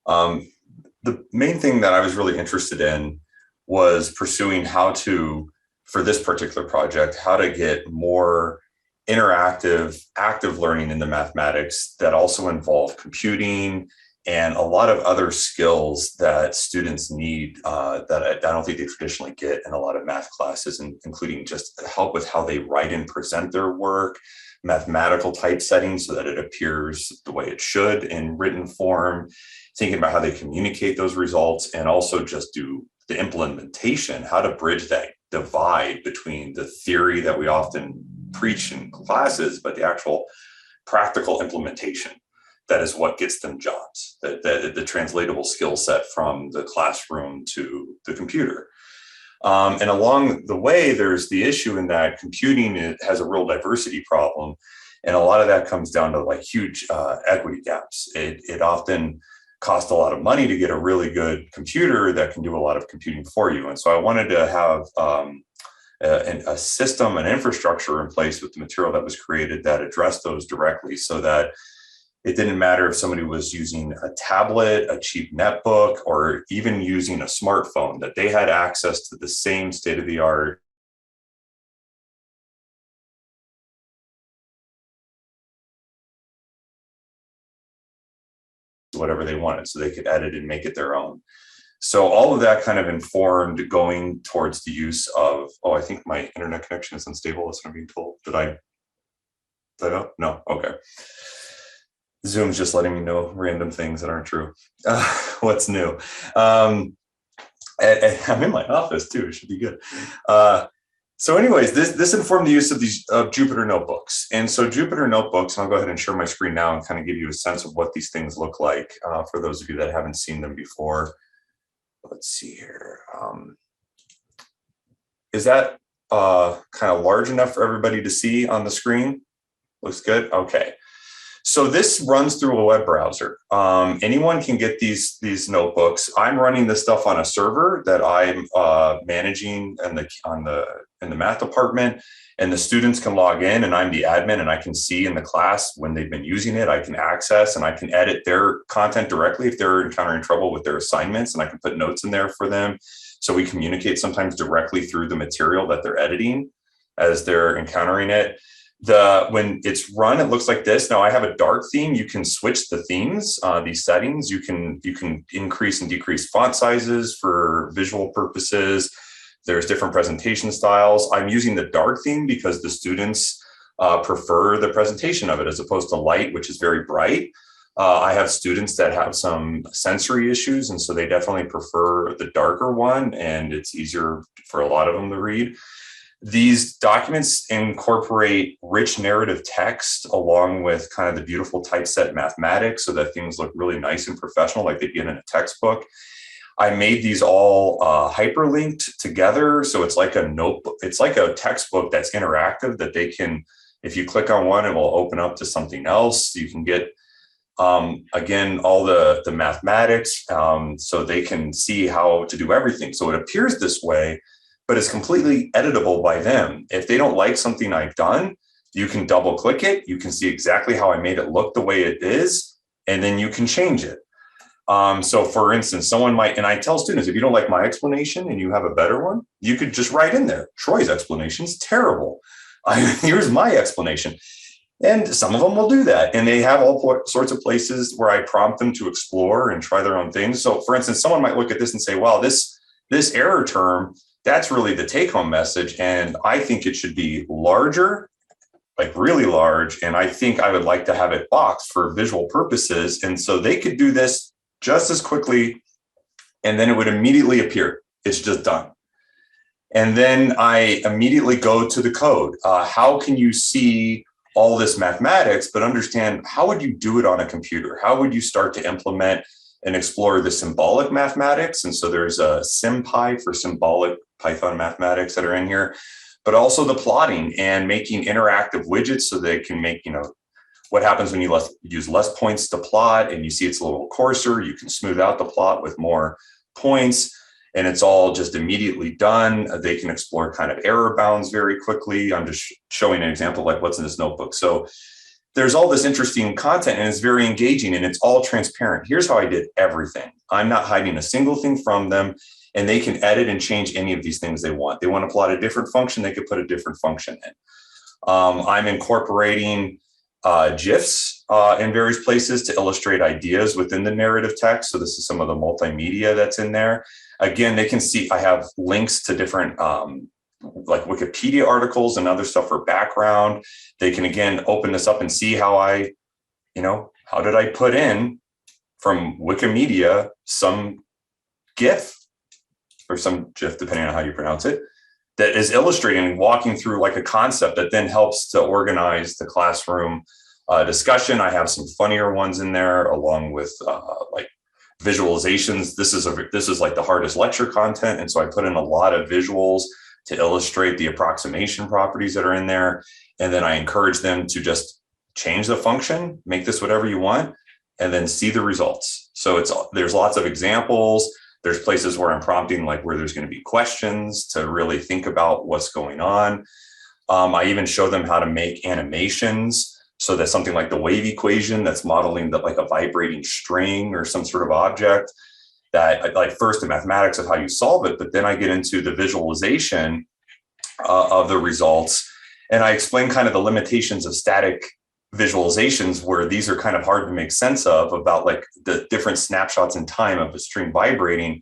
E: The main thing that I was really interested in was pursuing how to, for this particular project, how to get more interactive, active learning into mathematics that also involve computing and a lot of other skills that students need that I don't think they traditionally get in a lot of math classes, including just help with how they write and present their work, mathematical typesetting so that it appears the way it should in written form, thinking about how they communicate those results, and also just do the implementation, how to bridge that divide between the theory that we often preach in classes, but the actual practical implementation. That is what gets them jobs, the translatable skill set from the classroom to the computer. And along the way, there's the issue in that computing has a real diversity problem. And a lot of that comes down to like huge equity gaps. It often costs a lot of money to get a really good computer that can do a lot of computing for you. And so I wanted to have a system, an infrastructure in place with the material that was created that addressed those directly, so that it didn't matter if somebody was using a tablet, a cheap netbook, or even using a smartphone, that they had access to the same state-of-the-art whatever they wanted, so they could edit and make it their own. So all of that kind of informed going towards the use of, I think my internet connection is unstable. That's what I'm being told. Did I know? No, okay. Zoom's just letting me know random things that aren't true. What's new? I'm in my office too, it should be good. So anyways, this informed the use of these Jupyter notebooks. And so Jupyter notebooks, and I'll go ahead and share my screen now and kind of give you a sense of what these things look like for those of you that haven't seen them before. Let's see here. Is that kind of large enough for everybody to see on the screen? Looks good, okay. So this runs through a web browser. Anyone can get these notebooks. I'm running this stuff on a server that I'm managing in the math department, and the students can log in, and I'm the admin, and I can see in the class when they've been using it. I can access and I can edit their content directly if they're encountering trouble with their assignments, and I can put notes in there for them. So we communicate sometimes directly through the material that they're editing as they're encountering it. When it's run, it looks like this. Now I have a dark theme. You can switch the themes, these settings. You can increase and decrease font sizes for visual purposes. There's different presentation styles. I'm using the dark theme because the students prefer the presentation of it as opposed to light, which is very bright. I have students that have some sensory issues, and so they definitely prefer the darker one, and it's easier for a lot of them to read. These documents incorporate rich narrative text along with kind of the beautiful typeset mathematics so that things look really nice and professional like they'd get in a textbook. I made these all hyperlinked together. So it's like a notebook. It's like a textbook that's interactive that they can, if you click on one, it will open up to something else. You can get, again, all the mathematics so they can see how to do everything. So it appears this way, but it's completely editable by them. If they don't like something I've done, you can double click it. You can see exactly how I made it look the way it is, and then you can change it. So for instance, someone might, and I tell students, if you don't like my explanation and you have a better one, you could just write in there, Troy's explanation is terrible. Here's my explanation. And some of them will do that. And they have all sorts of places where I prompt them to explore and try their own things. So for instance, someone might look at this and say, wow, this error term, that's really the take-home message. And I think it should be larger, like really large. And I think I would like to have it boxed for visual purposes. And so they could do this just as quickly, and then it would immediately appear. It's just done. And then I immediately go to the code. How can you see all this mathematics, but understand how would you do it on a computer? How would you start to implement and explore the symbolic mathematics? And so there's a SymPy for symbolic Python mathematics that are in here, but also the plotting and making interactive widgets so they can make, what happens when you use less points to plot and you see it's a little coarser, you can smooth out the plot with more points. And it's all just immediately done. They can explore kind of error bounds very quickly. I'm just showing an example like what's in this notebook. So there's all this interesting content and it's very engaging and it's all transparent. Here's how I did everything. I'm not hiding a single thing from them, and they can edit and change any of these things they want. They want to plot a different function, they could put a different function in. I'm incorporating GIFs in various places to illustrate ideas within the narrative text. So this is some of the multimedia that's in there. Again, they can see I have links to different like Wikipedia articles and other stuff for background. They can, again, open this up and see how how did I put in from Wikimedia some GIF or some GIF, depending on how you pronounce it, that is illustrating and walking through like a concept that then helps to organize the classroom discussion. I have some funnier ones in there along with like visualizations. This is like the hardest lecture content. And so I put in a lot of visuals to illustrate the approximation properties that are in there. And then I encourage them to just change the function, make this whatever you want, and then see the results. So there's lots of examples. There's places where I'm prompting, like where there's going to be questions to really think about what's going on. I even show them how to make animations. So that's something like the wave equation that's modeling like a vibrating string or some sort of object that like first the mathematics of how you solve it, but then I get into the visualization of the results. And I explain kind of the limitations of static visualizations where these are kind of hard to make sense of about like the different snapshots in time of a string vibrating.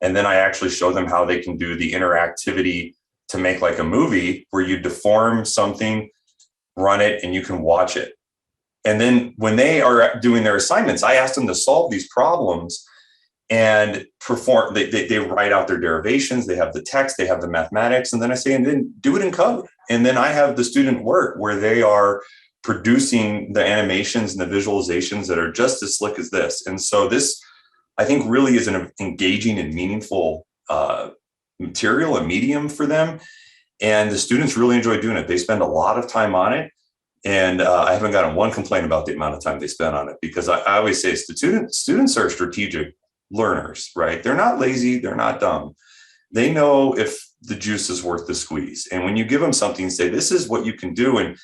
E: And then I actually show them how they can do the interactivity to make like a movie where you deform something, run it, and you can watch it. And then when they are doing their assignments, I ask them to solve these problems and perform. They write out their derivations, they have the text, they have the mathematics, and then I say, and then do it in code. And then I have the student work where they are producing the animations and the visualizations that are just as slick as this. And so this, I think, really is an engaging and meaningful material, a medium for them. And the students really enjoy doing it. They spend a lot of time on it. And I haven't gotten one complaint about the amount of time they spend on it, because I always say students are strategic learners, right? They're not lazy. They're not dumb. They know if the juice is worth the squeeze. And when you give them something, say, this is what you can do. And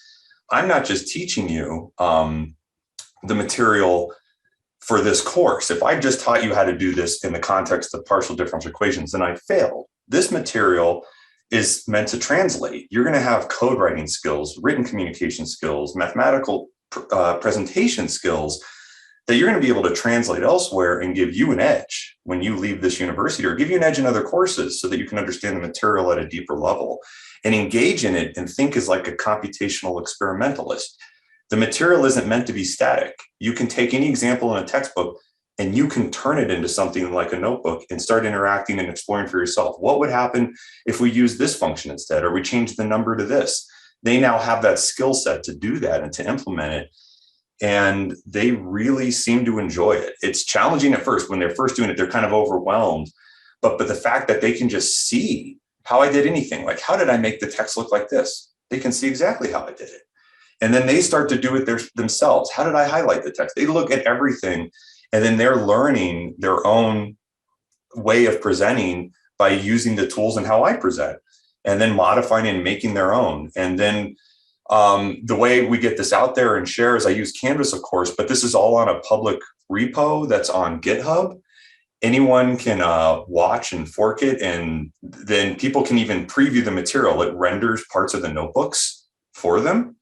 E: I'm not just teaching you the material for this course. If I just taught you how to do this in the context of partial differential equations, then I failed. This material is meant to translate. You're going to have code writing skills, written communication skills, mathematical presentation skills that you're going to be able to translate elsewhere and give you an edge when you leave this university, or give you an edge in other courses so that you can understand the material at a deeper level and engage in it and think as like a computational experimentalist. The material isn't meant to be static. You can take any example in a textbook and you can turn it into something like a notebook and start interacting and exploring for yourself. What would happen if we use this function instead, or we change the number to this? They now have that skill set to do that and to implement it. And they really seem to enjoy it. It's challenging at first. When they're first doing it, they're kind of overwhelmed. But the fact that they can just see how I did anything, like how did I make the text look like this? They can see exactly how I did it. And then they start to do it themselves. How did I highlight the text? They look at everything. And then they're learning their own way of presenting by using the tools and how I present, and then modifying and making their own. And then the way we get this out there and share is I use Canvas, of course, but this is all on a public repo that's on GitHub. Anyone can watch and fork it, and then people can even preview the material. It renders parts of the notebooks for them.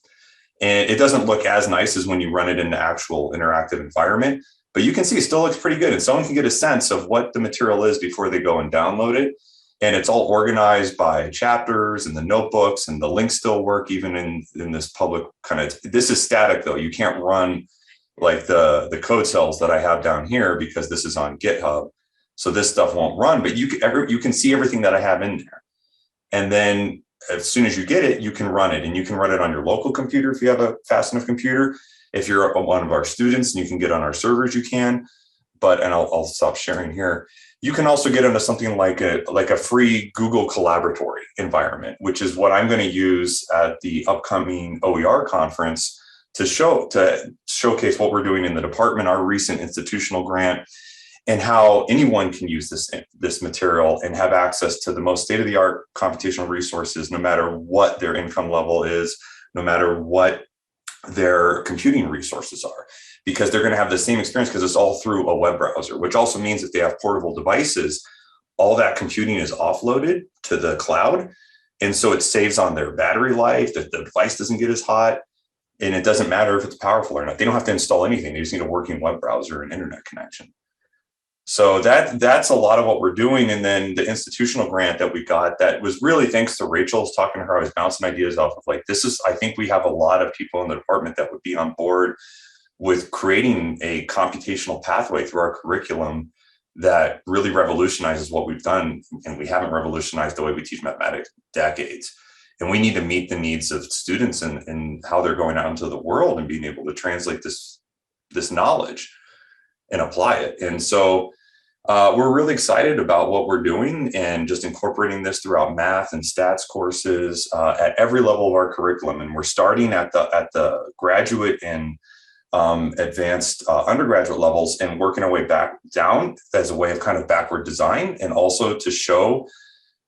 E: And it doesn't look as nice as when you run it in the actual interactive environment, but you can see it still looks pretty good. And someone can get a sense of what the material is before they go and download it. And it's all organized by chapters and the notebooks, and the links still work even in this public kind of, this is static though. You can't run like the code cells that I have down here because this is on GitHub. So this stuff won't run, but you can see everything that I have in there. And then as soon as you get it, you can run it, and you can run it on your local computer if you have a fast enough computer. If you're one of our students and you can get on our servers, you can. But, and I'll stop sharing here. You can also get into something like a free Google Collaboratory environment, which is what I'm going to use at the upcoming OER conference to showcase what we're doing in the department, our recent institutional grant, and how anyone can use this material and have access to the most state-of-the-art computational resources, no matter what their income level is, no matter what their computing resources are, because they're going to have the same experience because it's all through a web browser, which also means if they have portable devices, all that computing is offloaded to the cloud. And so it saves on their battery life, that the device doesn't get as hot, and it doesn't matter if it's powerful or not. They don't have to install anything. They just need a working web browser and internet connection. So that's a lot of what we're doing. And then the institutional grant that we got, that was really thanks to Rachel's talking to her. I was bouncing ideas off of like, I think we have a lot of people in the department that would be on board with creating a computational pathway through our curriculum that really revolutionizes what we've done. And we haven't revolutionized the way we teach mathematics in decades. And we need to meet the needs of students and how they're going out into the world and being able to translate this knowledge and apply it. And so we're really excited about what we're doing and just incorporating this throughout math and stats courses at every level of our curriculum. And we're starting at the graduate and advanced undergraduate levels and working our way back down as a way of kind of backward design, and also to show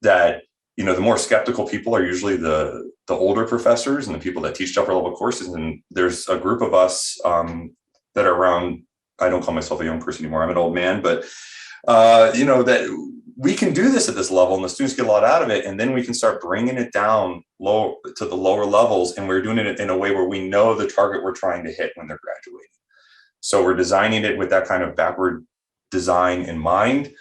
E: that, you know, the more skeptical people are usually the older professors and the people that teach upper level courses. And there's a group of us that are around, I don't call myself a young person anymore, I'm an old man, but you know, that we can do this at this level and the students get a lot out of it. And then we can start bringing it down low to the lower levels. And we're doing it in a way where we know the target we're trying to hit when they're graduating. So we're designing it with that kind of backward design in mind.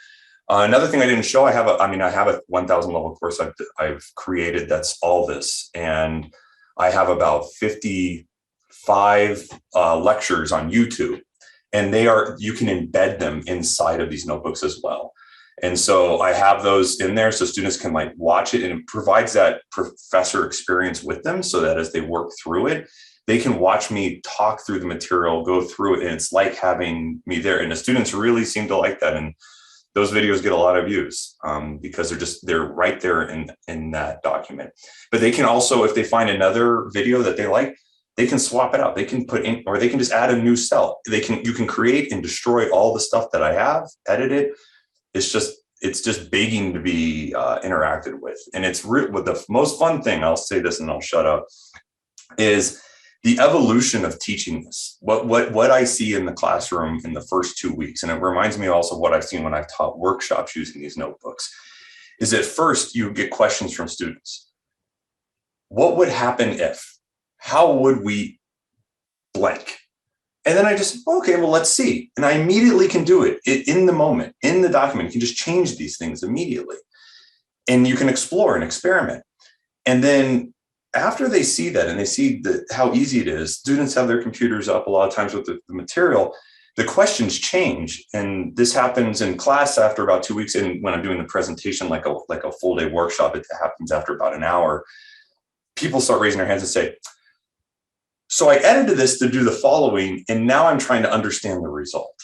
E: Another thing I didn't show, I have a 1000 level course I've created that's all this. And I have about 55 lectures on YouTube. And you can embed them inside of these notebooks as well. And so I have those in there so students can like watch it, and it provides that professor experience with them so that as they work through it, they can watch me talk through the material, go through it, and it's like having me there. And the students really seem to like that. And those videos get a lot of views because they're right there in that document. But they can also, if they find another video that they like, they can swap it out. They can put in, or they can just add a new cell. You can create and destroy all the stuff that I have, edit it. It's just begging to be interacted with. And it's with the most fun thing, I'll say this and I'll shut up, is the evolution of teaching this. What I see in the classroom in the first 2 weeks, and it reminds me also of what I've seen when I've taught workshops using these notebooks, is at first you get questions from students. What would happen if? How would we blank? And then I just, okay, well, let's see. And I immediately can do it in the moment, in the document. You can just change these things immediately. And you can explore and experiment. And then after they see that and they see how easy it is, students have their computers up a lot of times with the material, the questions change. And this happens in class after about 2 weeks. And when I'm doing the presentation, like a full day workshop, it happens after about an hour. People start raising their hands and say, so I edited this to do the following, and now I'm trying to understand the result,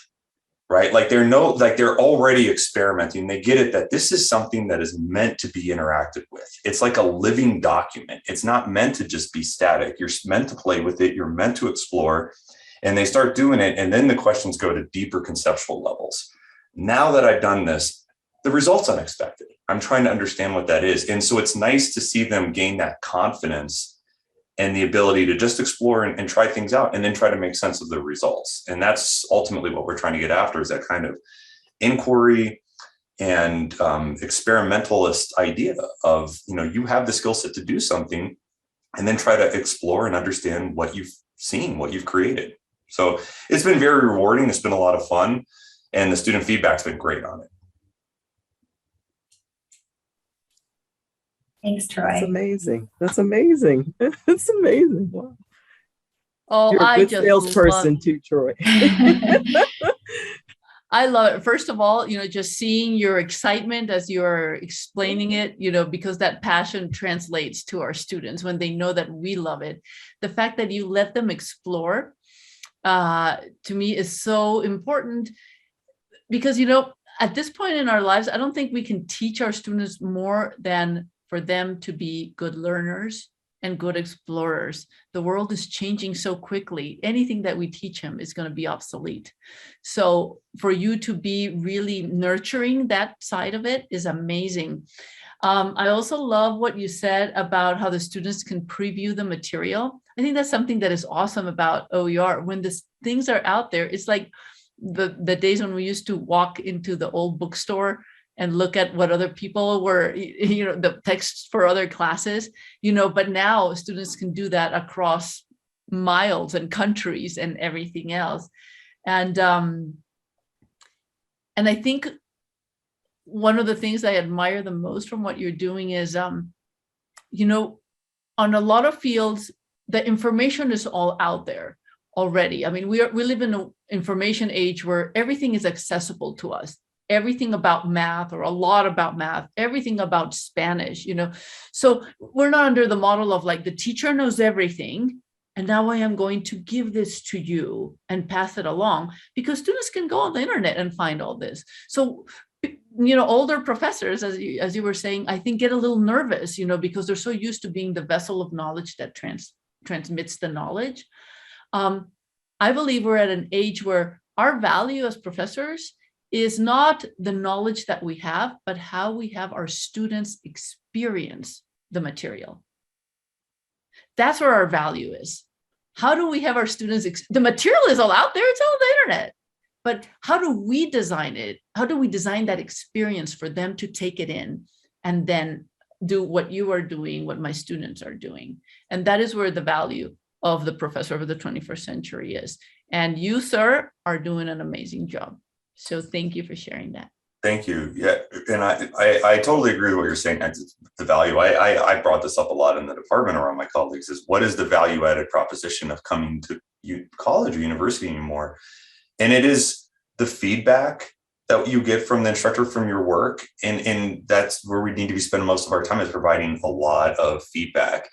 E: right? Like they're already experimenting. They get it that this is something that is meant to be interacted with. It's like a living document. It's not meant to just be static. You're meant to play with it. You're meant to explore, and they start doing it. And then the questions go to deeper conceptual levels. Now that I've done this, the result's unexpected. I'm trying to understand what that is. And so it's nice to see them gain that confidence and the ability to just explore and try things out and then try to make sense of the results. And that's ultimately what we're trying to get after, is that kind of inquiry and experimentalist idea of, you know, you have the skill set to do something. and then try to explore and understand what you've seen, what you've created. So it's been very rewarding. It's been a lot of fun, and the student feedback's been great on it.
F: Thanks,
A: That's
F: Troy.
A: amazing. That's amazing. That's amazing. Wow.
B: Oh,
A: You're a
B: I
A: good
B: just
A: salesperson
B: love,
A: too, Troy.
B: I love it. First of all, just seeing your excitement as you're explaining it, because that passion translates to our students when they know that we love it. The fact that you let them explore, to me, is so important because, at this point in our lives, I don't think we can teach our students more than for them to be good learners and good explorers. The world is changing so quickly. Anything that we teach them is going to be obsolete. So for you to be really nurturing that side of it is amazing. I also love what you said about how the students can preview the material. I think that's something that is awesome about OER. When the things are out there, it's like the days when we used to walk into the old bookstore and look at what other people were, the texts for other classes, but now students can do that across miles and countries and everything else. And I think one of the things I admire the most from what you're doing is, on a lot of fields, the information is all out there already. I mean, we live in an information age where everything is accessible to us. Everything about math, or a lot about math, everything about Spanish, So we're not under the model of like the teacher knows everything, and now I am going to give this to you and pass it along, because students can go on the internet and find all this. So, older professors, as you were saying, I think get a little nervous, because they're so used to being the vessel of knowledge that transmits the knowledge. I believe we're at an age where our value as professors is not the knowledge that we have, but how we have our students experience the material. That's where our value is. How do we have our students, the material is all out there, it's all on the internet, but how do we design it? How do we design that experience for them to take it in and then do what you are doing, what my students are doing? And that is where the value of the professor of the 21st century is. And you, sir, are doing an amazing job. So thank you for sharing that.
E: Thank you. Yeah, and I totally agree with what you're saying. The value, I brought this up a lot in the department around my colleagues, is what is the value added proposition of coming to college or university anymore? And it is the feedback that you get from the instructor from your work. And that's where we need to be spending most of our time, is providing a lot of feedback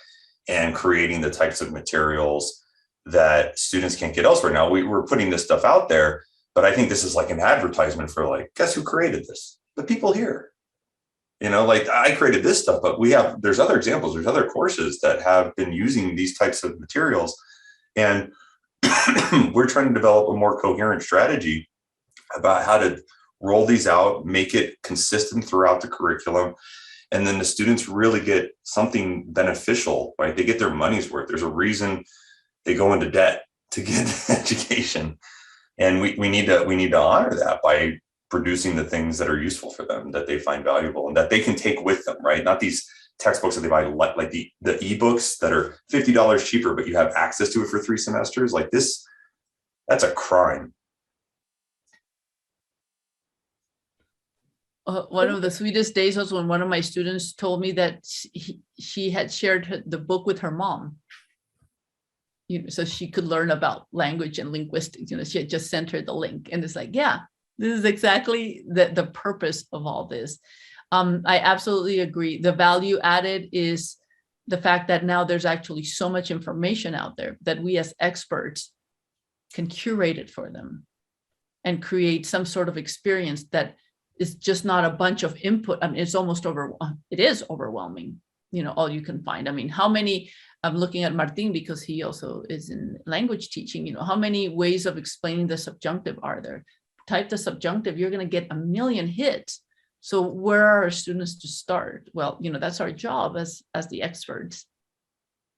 E: and creating the types of materials that students can't get elsewhere. Now we're putting this stuff out there, but I think this is like an advertisement for like, guess who created this? The people here. Like I created this stuff, but there's other examples, there's other courses that have been using these types of materials. And we're trying to develop a more coherent strategy about how to roll these out, make it consistent throughout the curriculum. And then the students really get something beneficial, right? They get their money's worth. There's a reason they go into debt to get education. And we need to honor that by producing the things that are useful for them, that they find valuable and that they can take with them, right? Not these textbooks that they buy, like the ebooks that are $50 cheaper, but you have access to it for 3 semesters. Like this, that's a crime.
B: One of the sweetest days was when one of my students told me that she had shared the book with her mom. So she could learn about language and linguistics. She had just sent her the link, and it's like, yeah, this is exactly the purpose of all this. I absolutely agree. The value added is the fact that now there's actually so much information out there that we as experts can curate it for them and create some sort of experience that is just not a bunch of input. I mean, it is overwhelming, all you can find. I mean, how many, I'm looking at Martin because he also is in language teaching, how many ways of explaining the subjunctive are there? Type the subjunctive, you're going to get a million hits. So where are our students to start? Well, that's our job as the experts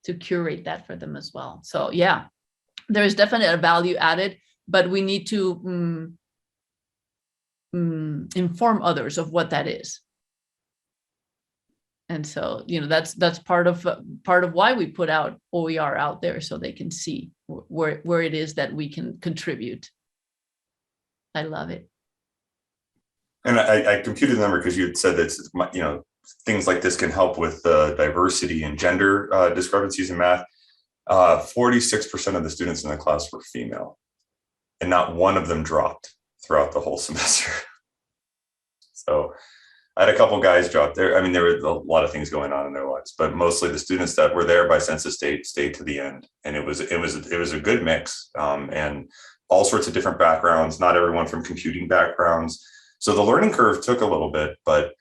B: to curate that for them as well. So yeah, there is definitely a value added, but we need to inform others of what that is. And so, that's part of why we put out OER out there, so they can see where it is that we can contribute. I love it.
E: And I computed the number because you had said that, things like this can help with diversity and gender discrepancies in math. 46% of the students in the class were female, and not one of them dropped throughout the whole semester. So I had a couple guys drop there. I mean, there were a lot of things going on in their lives, but mostly the students that were there by census stayed to the end. And it was a good mix, and all sorts of different backgrounds, not everyone from computing backgrounds. So the learning curve took a little bit, but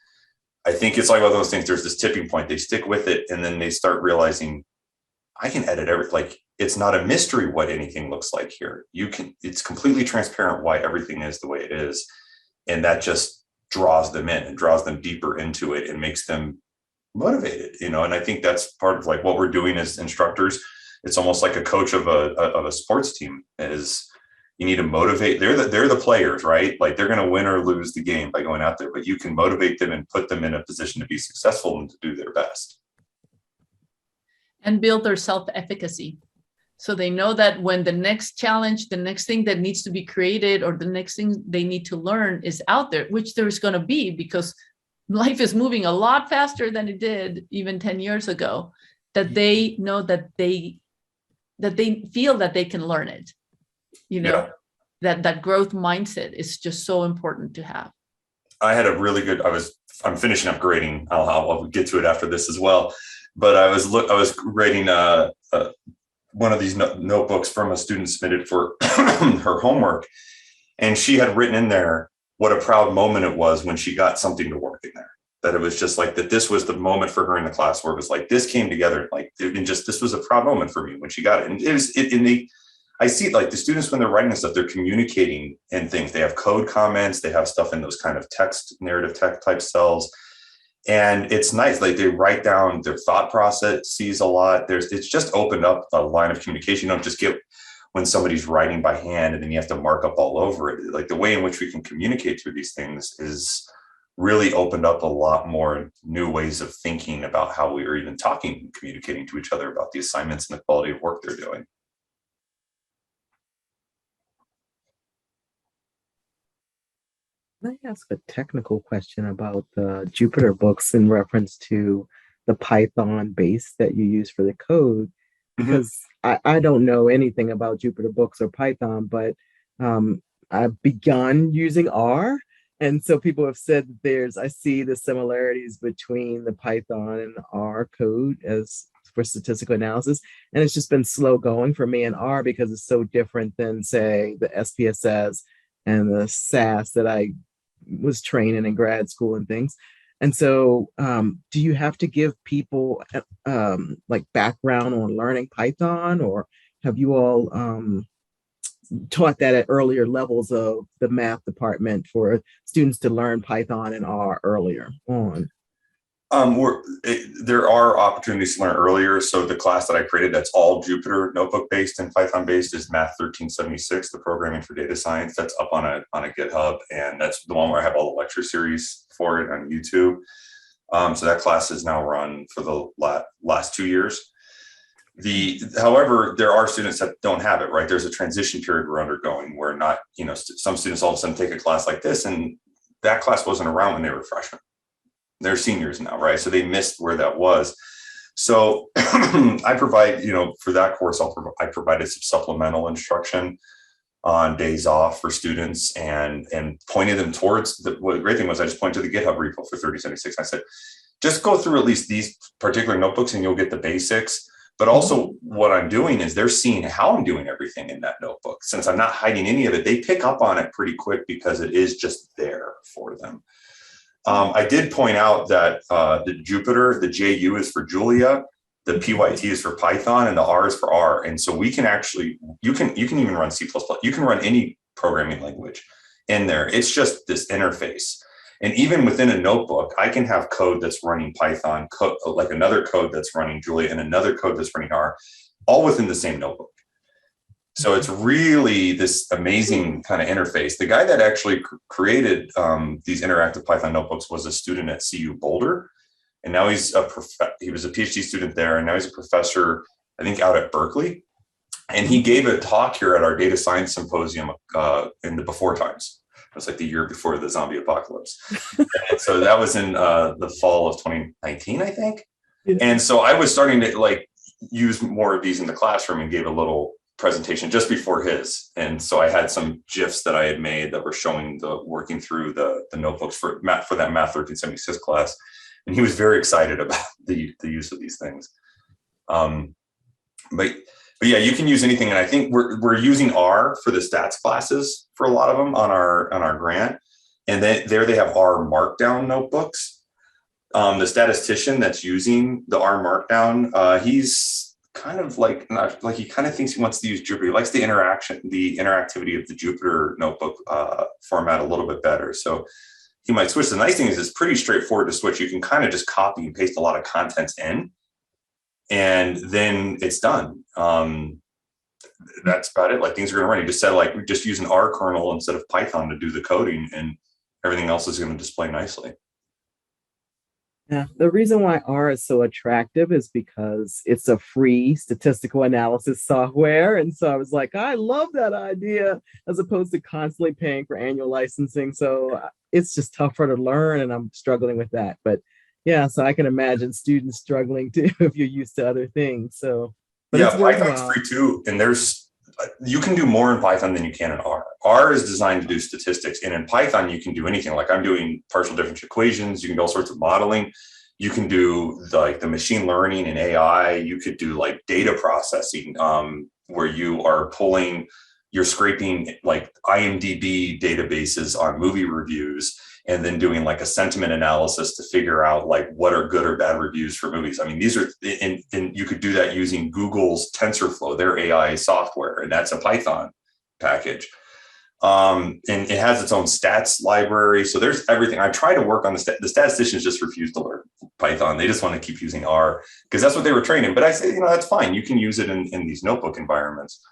E: I think it's like one of those things, there's this tipping point, they stick with it, and then they start realizing, I can edit everything. Like, it's not a mystery what anything looks like here. It's completely transparent why everything is the way it is. And that just draws them in and draws them deeper into it and makes them motivated, and I think that's part of like what we're doing as instructors. It's almost like a coach of a sports team. Is you need to motivate. They're the players, right? Like, they're going to win or lose the game by going out there, but you can motivate them and put them in a position to be successful and to do their best.
B: And build their self-efficacy. So they know that when the next challenge, the next thing that needs to be created, or the next thing they need to learn is out there, which there's going to be, because life is moving a lot faster than it did even 10 years ago, that they know that they feel that they can learn it.
E: Yeah.
B: That growth mindset is just so important to have.
E: I had a really good, I'm finishing up grading. I'll get to it after this as well. But I was grading one of these notebooks from a student submitted for her homework. And she had written in there what a proud moment it was when she got something to work in there. That it was just like that this was the moment for her in the class where it was like, this came together. Like, this was a proud moment for me when she got it. And I see like the students, when they're writing this stuff, they're communicating in things. They have code comments, they have stuff in those kind of text, narrative text type cells. And it's nice, like they write down their thought processes a lot. It's just opened up a line of communication. You don't just get when somebody's writing by hand and then you have to mark up all over it. Like, the way in which we can communicate through these things is really opened up a lot more new ways of thinking about how we are even talking and communicating to each other about the assignments and the quality of work they're doing.
A: Can I ask a technical question about the Jupyter books in reference to the Python base that you use for the code? Because I don't know anything about Jupyter books or Python, but I've begun using R. And so people have said I see the similarities between the Python and the R code as for statistical analysis. And it's just been slow going for me in R because it's so different than, say, the SPSS and the SAS that I was training in grad school and things. And so do you have to give people like background on learning Python, or have you all taught that at earlier levels of the math department for students to learn Python and R earlier on?
E: There are opportunities to learn earlier. So the class that I created, that's all Jupyter notebook based and Python based, is Math 1376, the programming for data science. That's up on a GitHub, and that's the one where I have all the lecture series for it on YouTube. So that class is now run for the last 2 years. However, there are students that don't have it, right? There's a transition period we're undergoing where some students all of a sudden take a class like this, and that class wasn't around when they were freshmen. They're seniors now, right? So they missed where that was. So I provide, for that course, I provided some supplemental instruction on days off for students and pointed them towards the great thing was I just pointed to the GitHub repo for 3076. I said, just go through at least these particular notebooks and you'll get the basics. But also what I'm doing is they're seeing how I'm doing everything in that notebook. Since I'm not hiding any of it, they pick up on it pretty quick because it is just there for them. I did point out that the Jupyter, the JU is for Julia, the PYT is for Python, and the R is for R. And so we can actually, you can even run C++. You can run any programming language in there. It's just this interface. And even within a notebook, I can have code that's running Python, like another code that's running Julia, and another code that's running R, all within the same notebook. So it's really this amazing kind of interface. The guy that actually created these interactive Python notebooks was a student at CU Boulder. And now he was a PhD student there, and now he's a professor, I think, out at Berkeley. And he gave a talk here at our data science symposium in the before times. It was like the year before the zombie apocalypse. And so that was in the fall of 2019, I think. Yeah. And so I was starting to like use more of these in the classroom and gave a little presentation just before his. And so I had some GIFs that I had made that were showing working through the notebooks for that Math 1376 class. And he was very excited about the use of these things. But yeah, you can use anything. And I think we're using R for the stats classes for a lot of them on our grant. And then there they have R Markdown notebooks. The statistician that's using the R Markdown, he's kind of like, not like, he kind of thinks he wants to use Jupyter. He likes the interactivity of the Jupyter notebook format a little bit better. So he might switch. The nice thing is it's pretty straightforward to switch. You can kind of just copy and paste a lot of contents in, and then it's done. That's about it. Like, things are going to run. You just said, like, we just use an R kernel instead of Python to do the coding, and everything else is going to display nicely.
A: Yeah, the reason why R is so attractive is because it's a free statistical analysis software. And so I was like, I love that idea, as opposed to constantly paying for annual licensing. So it's just tougher to learn, and I'm struggling with that. But yeah, so I can imagine students struggling too if you're used to other things. So, but
E: yeah, Python's free too. And you can do more in Python than you can in R. R is designed to do statistics. And in Python, you can do anything. Like, I'm doing partial differential equations. You can do all sorts of modeling. You can do the machine learning and AI. You could do like data processing, where you're scraping like IMDb databases on movie reviews, and then doing like a sentiment analysis to figure out like what are good or bad reviews for movies. I mean, these are, and you could do that using Google's TensorFlow, their AI software, and that's a Python package. And it has its own stats library. So there's everything. I try to work on the statisticians just refuse to learn Python. They just want to keep using R because that's what they were trained in. But I say, that's fine. You can use it in these notebook environments.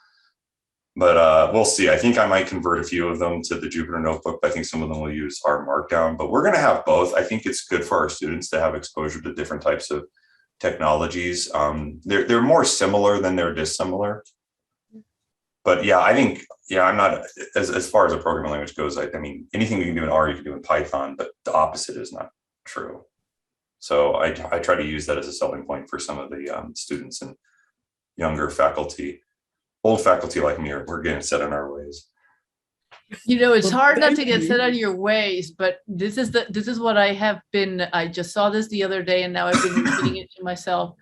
E: But we'll see. I think I might convert a few of them to the Jupyter Notebook. I think some of them will use R Markdown, but we're going to have both. I think it's good for our students to have exposure to different types of technologies. They're more similar than they're dissimilar. But yeah, I think, I'm not, as far as a programming language goes, I mean, anything you can do in R, you can do in Python, but the opposite is not true. So I try to use that as a selling point for some of the students and younger faculty. Old faculty like me, we're getting set in our ways.
B: It's hard not to get set on your ways, but this is what I just saw this the other day, and now I've been repeating it to myself.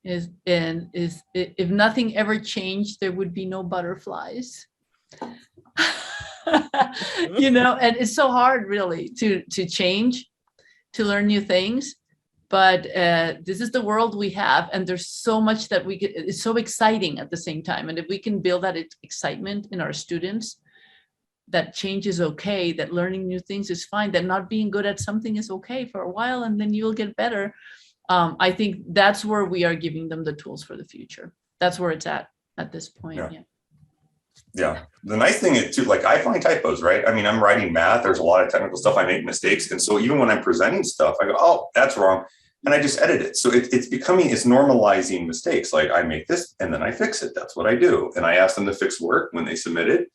B: Is if nothing ever changed, there would be no butterflies. And it's so hard really to change, to learn new things. But this is the world we have, and there's so much that it's so exciting at the same time. And if we can build that excitement in our students, that change is okay, that learning new things is fine, that not being good at something is okay for a while, and then you'll get better. I think that's where we are giving them the tools for the future. That's where it's at this point.
E: Yeah. The nice thing is too, like, I find typos, right? I mean, I'm writing math. There's a lot of technical stuff. I make mistakes. And so even when I'm presenting stuff, I go, oh, that's wrong. And I just edit it. So it's normalizing mistakes. Like, I make this and then I fix it. That's what I do. And I ask them to fix work when they submit it,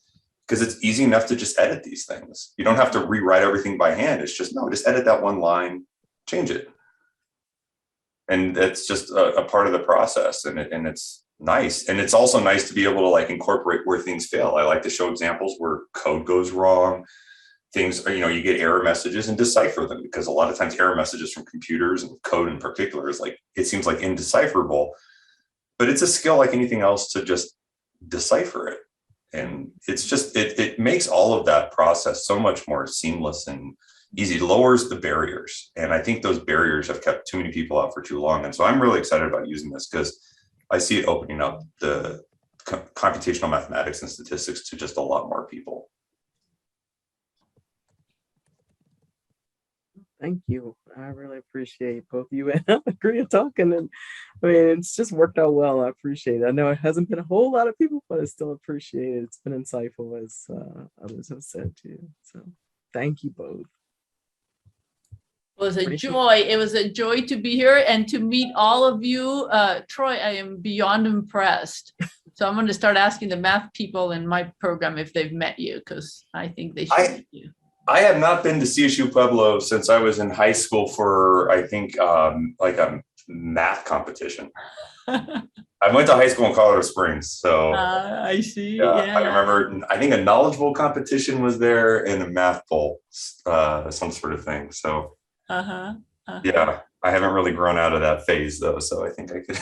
E: because it's easy enough to just edit these things. You don't have to rewrite everything by hand. It's just, just edit that one line, change it. And that's just a part of the process. And it's nice. And it's also nice to be able to like incorporate where things fail. I like to show examples where code goes wrong. Things, you get error messages and decipher them, because a lot of times error messages from computers and code in particular is like, it seems like indecipherable, but it's a skill like anything else to just decipher it. And it's just, it makes all of that process so much more seamless and easy. It lowers the barriers. And I think those barriers have kept too many people out for too long. And so I'm really excited about using this, because I see it opening up the computational mathematics and statistics to just a lot more people.
A: Thank you. I really appreciate both you and Alegría talking. And I mean, it's just worked out well. I appreciate it. I know it hasn't been a whole lot of people, but I still appreciate it. It's been insightful, as others have said too. So thank you both.
B: It was a
A: Pretty cool.
B: joy. It was a joy to be here and to meet all of you. Troy, I am beyond impressed. So I'm going to start asking the math people in my program if they've met you, because I think they should meet you.
E: I have not been to CSU Pueblo since I was in high school for, I think, like a math competition. I went to high school in Colorado Springs, so
B: I see.
E: yeah, I remember. I think a knowledge bowl competition was there and a math bowl, some sort of thing. So yeah, I haven't really grown out of that phase though, so I think I could.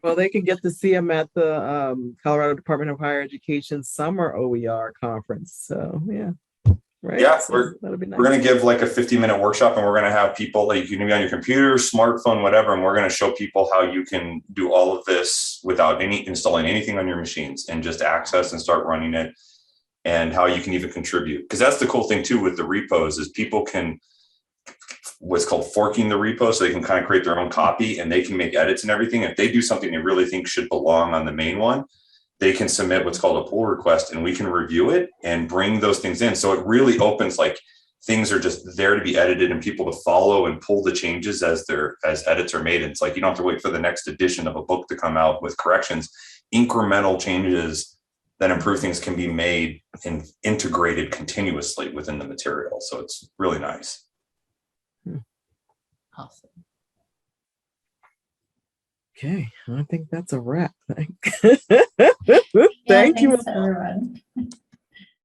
A: Well, they can get to see him at the Colorado Department of Higher Education Summer OER Conference. So yeah, right.
E: Yeah,
A: So that'll be nice.
E: We're going to give like a 50-minute workshop, and we're going to have people like you can be on your computer, smartphone, whatever, and we're going to show people how you can do all of this without installing anything on your machines and just access and start running it, and how you can even contribute. Because that's the cool thing too with the repos is people can what's called forking the repo, so they can kind of create their own copy and they can make edits and everything. If they do something they really think should belong on the main one, they can submit what's called a pull request and we can review it and bring those things in. So it really opens like things are just there to be edited and people to follow and pull the changes as edits are made. And it's like, you don't have to wait for the next edition of a book to come out with corrections. Incremental changes that improve things can be made and integrated continuously within the material. So it's really nice.
B: Awesome.
A: Okay, I think that's a wrap.
F: Yeah,
A: Thank you.
F: thanks, everyone.